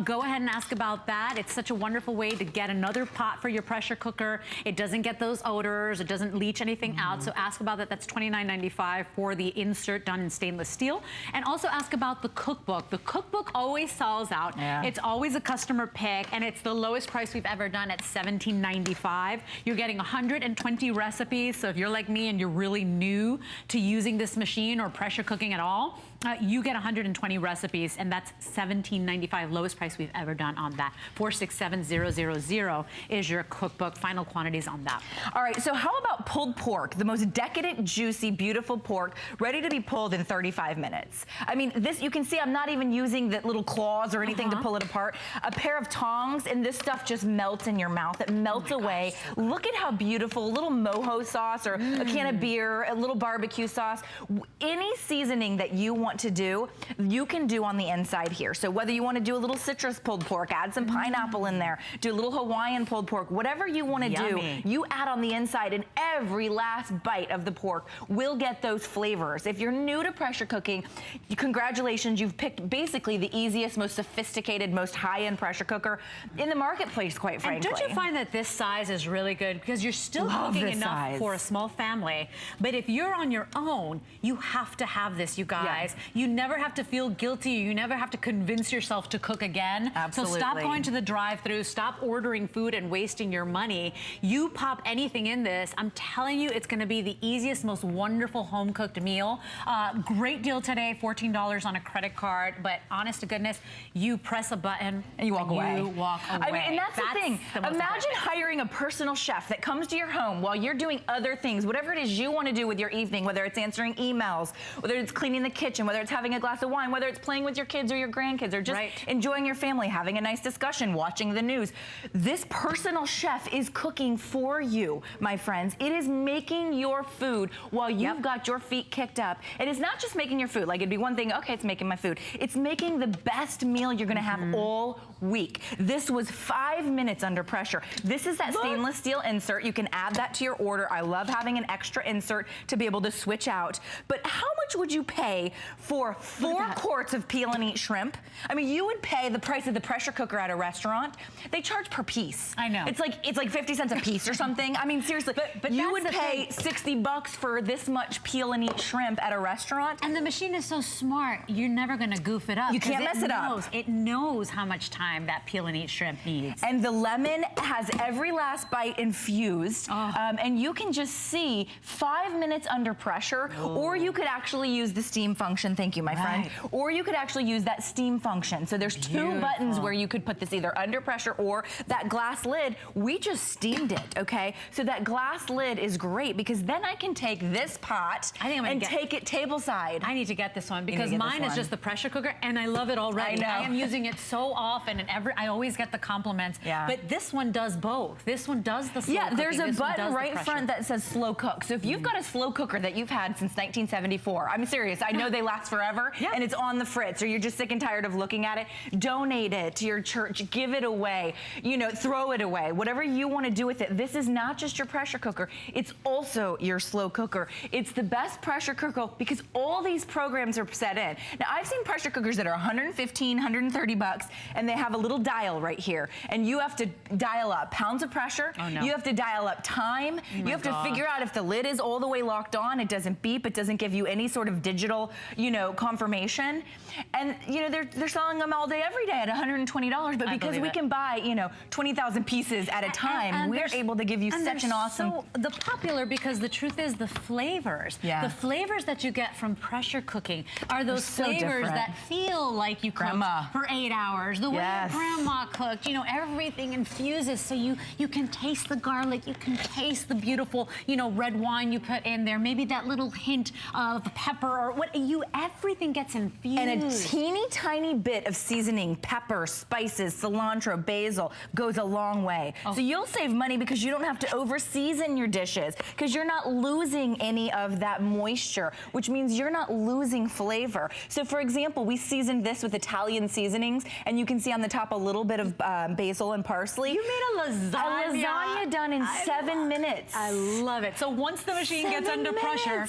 go ahead and ask about that. It's such a wonderful way to get another pot for your pressure cooker. It doesn't get those odors. It doesn't leach anything out. So ask about that. That's $29.95 for the insert done in stainless steel. And also ask about the cookbook. The cookbook always sells out. It's always a customer pick, and it's the lowest price we've ever done at $17.95. You're getting 120 recipes. So if you're like me and you're really new to using this machine or pressure cooking at all, you get 120 recipes, and that's $17.95, lowest price we've ever done on that. 467000 is your cookbook. Final quantities on that. All right, so how about pulled pork? The most decadent, juicy, beautiful pork, ready to be pulled in 35 minutes. I mean, this, you can see I'm not even using the little claws or anything to pull it apart. A pair of tongs, and this stuff just melts in your mouth. It melts away. Look at how beautiful. A little mojo sauce, or a can of beer, a little barbecue sauce. Any seasoning that you want to do, you can do on the inside here. So whether you want to do a little citrus pulled pork, add some pineapple in there, do a little Hawaiian pulled pork, whatever you want to do, you add on the inside, and every last bite of the pork will get those flavors. If you're new to pressure cooking, congratulations, you've picked basically the easiest, most sophisticated, most high-end pressure cooker in the marketplace, quite frankly. And don't you find that this size is really good, because you're still cooking enough for a small family, but if you're on your own, you have to have this, you guys. You never have to feel guilty. You never have to convince yourself to cook again. Absolutely. So stop going to the drive-thru. Stop ordering food and wasting your money. You pop anything in this, I'm telling you, it's going to be the easiest, most wonderful home-cooked meal. Great deal today, $14 on a credit card. But honest to goodness, you press a button and you walk away. You walk away. I mean, and that's the thing. Imagine hiring a personal chef that comes to your home while you're doing other things, whatever it is you want to do with your evening, whether it's answering emails, whether it's cleaning the kitchen, whether it's having a glass of wine, whether it's playing with your kids or your grandkids, or just enjoying your family, having a nice discussion, watching the news. This personal chef is cooking for you, my friends. It is making your food while you've got your feet kicked up. It is not just making your food. Like, it'd be one thing, okay, it's making my food. It's making the best meal you're gonna have all week. This was 5 minutes under pressure. This is that stainless steel insert. You can add that to your order. I love having an extra insert to be able to switch out. But how much would you pay for 4 quarts of peel and eat shrimp? I mean, you would pay the price of the pressure cooker at a restaurant. They charge per piece. I know. It's like 50 cents a piece or something. I mean, seriously, but you would pay $60 for this much peel and eat shrimp at a restaurant. And the machine is so smart, you're never gonna goof it up. You can't mess it up. It knows how much time that peel and eat shrimp needs. And the lemon has every last bite infused. And you can just see 5 minutes under pressure, or you could actually actually use the steam function, thank you, my friend, or you could actually use that steam function. So there's two buttons where you could put this either under pressure or that glass lid. We just steamed it, okay? So that glass lid is great because then I can take this pot and take it table side. I need to get this one because mine is just the pressure cooker and I love it already. I am using it so often and I always get the compliments. But this one does both. This one does the slow cooking. There's a button right front that says slow cook. So if you've got a slow cooker that you've had since 1974, I'm serious, I know they last forever and it's on the fritz or you're just sick and tired of looking at it, donate it to your church, give it away, you know, throw it away, whatever you want to do with it. This is not just your pressure cooker, it's also your slow cooker. It's the best pressure cooker because all these programs are set in. Now I've seen pressure cookers that are 115, 130 bucks and they have a little dial right here and you have to dial up pounds of pressure, you have to dial up time, you have to figure out if the lid is all the way locked on, it doesn't beep, it doesn't give you any sort of digital, you know, confirmation. And you know, they're selling them all day, every day at $120, but because we can buy, you know, 20,000 pieces at a time, we're able to give you such an awesome... The popular, because the truth is the flavors. The flavors that you get from pressure cooking are those flavors that feel like you cooked for 8 hours. The way Grandma cooked, you know, everything infuses so you can taste the garlic, you can taste the beautiful, you know, red wine you put in there, maybe that little hint of pepper or what, everything gets infused. And a teeny tiny bit of seasoning, pepper, spices, cilantro, basil goes a long way. So you'll save money because you don't have to over season your dishes because you're not losing any of that moisture, which means you're not losing flavor. So for example, we seasoned this with Italian seasonings and you can see on the top a little bit of basil and parsley. You made a lasagna. A lasagna done in 7 minutes. I love it. So once the machine gets under pressure,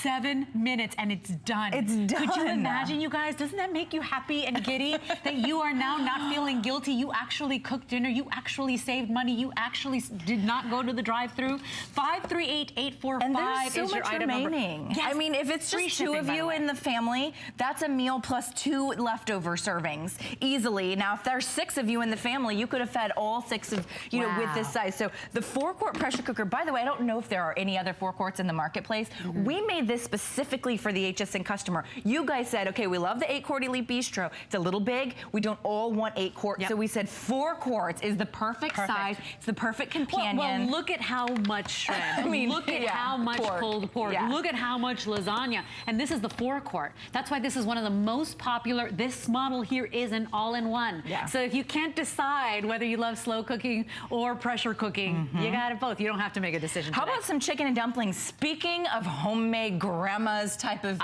7 minutes and it's done. It's done. Could you imagine, you guys, doesn't that make you happy and giddy that you are now not feeling guilty? You actually cooked dinner. You actually saved money. You actually did not go to the drive-through. 538-845 is your item remaining. Number. Yes. I mean, if it's just two of you in the family, that's a meal plus 2 leftover servings easily. Now, if there's 6 of you in the family, you could have fed all 6 of, you know, with this size. So the 4-quart pressure cooker, by the way, I don't know if there are any other 4-quarts in the marketplace. We made this specifically for the HSN customer. You guys said, okay, we love the 8-quart Elite Bistro. It's a little big. We don't all want 8 quarts. So we said 4 quarts is the perfect size. It's the perfect companion. Well, look at how much shrimp. I mean, look at how much pulled pork. Look at how much lasagna. And this is the 4-quart. That's why this is one of the most popular. This model here is an all-in-one. So if you can't decide whether you love slow cooking or pressure cooking, you got it both. You don't have to make a decision How about some chicken and dumplings? Speaking of homemade grandma's type of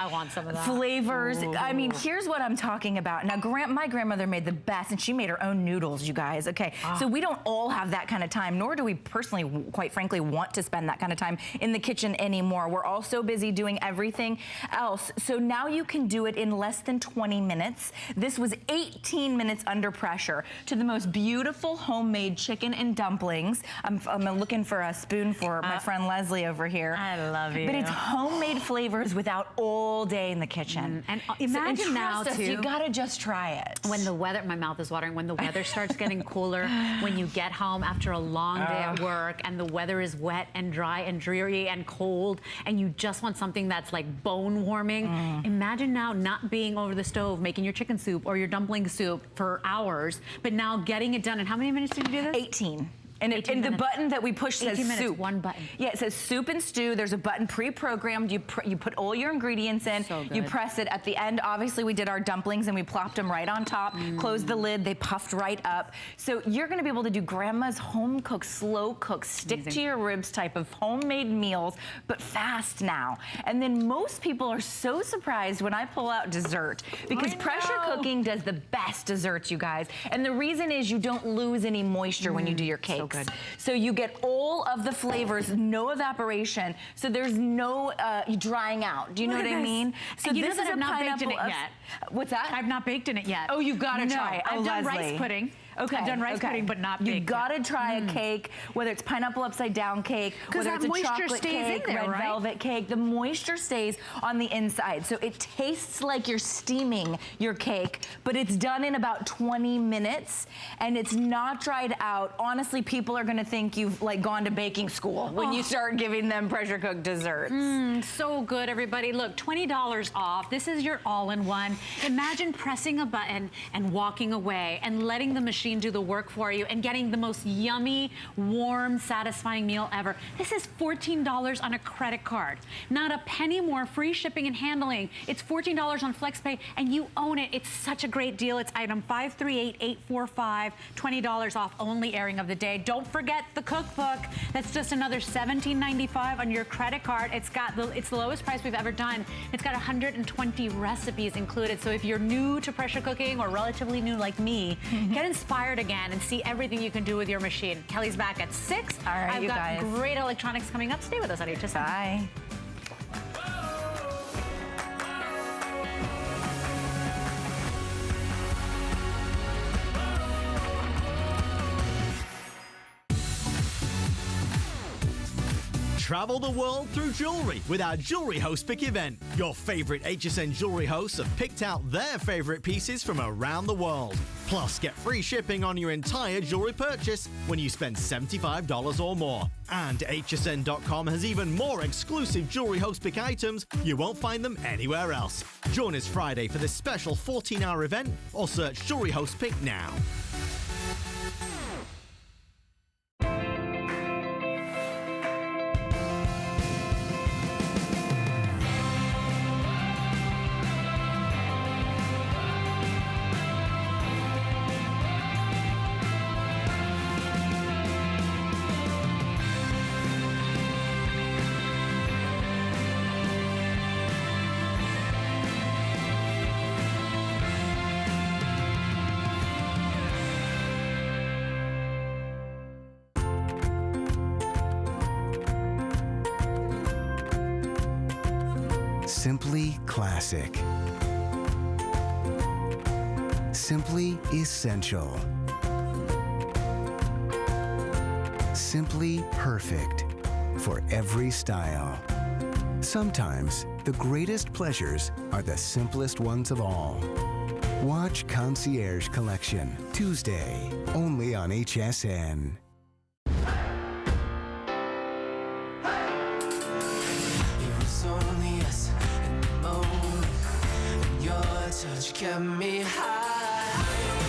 flavors, I mean, here's what I'm talking about. Now, my grandmother made the best, and she made her own noodles, you guys. Okay, so we don't all have that kind of time, nor do we personally, quite frankly, want to spend that kind of time in the kitchen anymore. We're all so busy doing everything else. So now you can do it in less than 20 minutes. This was 18 minutes under pressure to the most beautiful homemade chicken and dumplings. I'm looking for a spoon for my friend Leslie over here. I love you. But it's homemade flavors without all day in the kitchen. And imagine now, too. You gotta just try it. When the weather, my mouth is watering, when the weather starts getting cooler, when you get home after a long day at work and the weather is wet and dry and dreary and cold and you just want something that's like bone warming, imagine now not being over the stove making your chicken soup or your dumpling soup for hours, but now getting it done. And how many minutes did you do this? 18. And the button that we push says soup. One button. Yeah, it says soup and stew. There's a button pre-programmed. You put all your ingredients in. You press it. At the end, obviously, we did our dumplings and we plopped them right on top. Closed the lid. They puffed right up. So you're going to be able to do grandma's home-cooked, slow-cooked, stick-to-your-ribs type of homemade meals, but fast now. And then most people are so surprised when I pull out dessert because pressure cooking does the best desserts, you guys. And the reason is you don't lose any moisture when you do your cake. So you get all of the flavors, no evaporation. So there's no drying out. Do you know what I mean? So you this know that is I've not baked in it yet. What's that? I've not baked in it yet. Oh, you've got to try it. I've done rice pudding. Okay. I've done rice pudding, but not baked. You gotta try a cake, whether it's pineapple upside down cake, whether that it's a moisture chocolate stays in cake, there, red right? velvet cake. The moisture stays on the inside, so it tastes like you're steaming your cake, but it's done in about 20 minutes, and it's not dried out. Honestly, people are gonna think you've like gone to baking school when you start giving them pressure cooked desserts. So good, everybody. Look, $20 off. This is your all-in-one. Imagine pressing a button and walking away and letting the machine do the work for you and getting the most yummy, warm, satisfying meal ever. This is $14 on a credit card. Not a penny more, free shipping and handling. It's $14 on FlexPay, and you own it. It's such a great deal. It's item 538845, $20 off, only airing of the day. Don't forget the cookbook. That's just another $17.95 on your credit card. It's the lowest price we've ever done. It's got 120 recipes included. So if you're new to pressure cooking or relatively new like me, get inspired again and see everything you can do with your machine. Kelly's back at 6. All right, I've got great electronics coming up. Stay with us on HSN. Bye. Travel the world through jewelry with our Jewelry Host Pick event. Your favorite HSN jewelry hosts have picked out their favorite pieces from around the world. Plus, get free shipping on your entire jewelry purchase when you spend $75 or more. And hsn.com has even more exclusive Jewelry Host Pick items. You won't find them anywhere else. Join us Friday for this special 14-hour event or search Jewelry Host Pick now. Simply classic. Simply essential. Simply perfect for every style. Sometimes the greatest pleasures are the simplest ones of all. Watch Concierge Collection, Tuesday, only on HSN. Touch kept me high.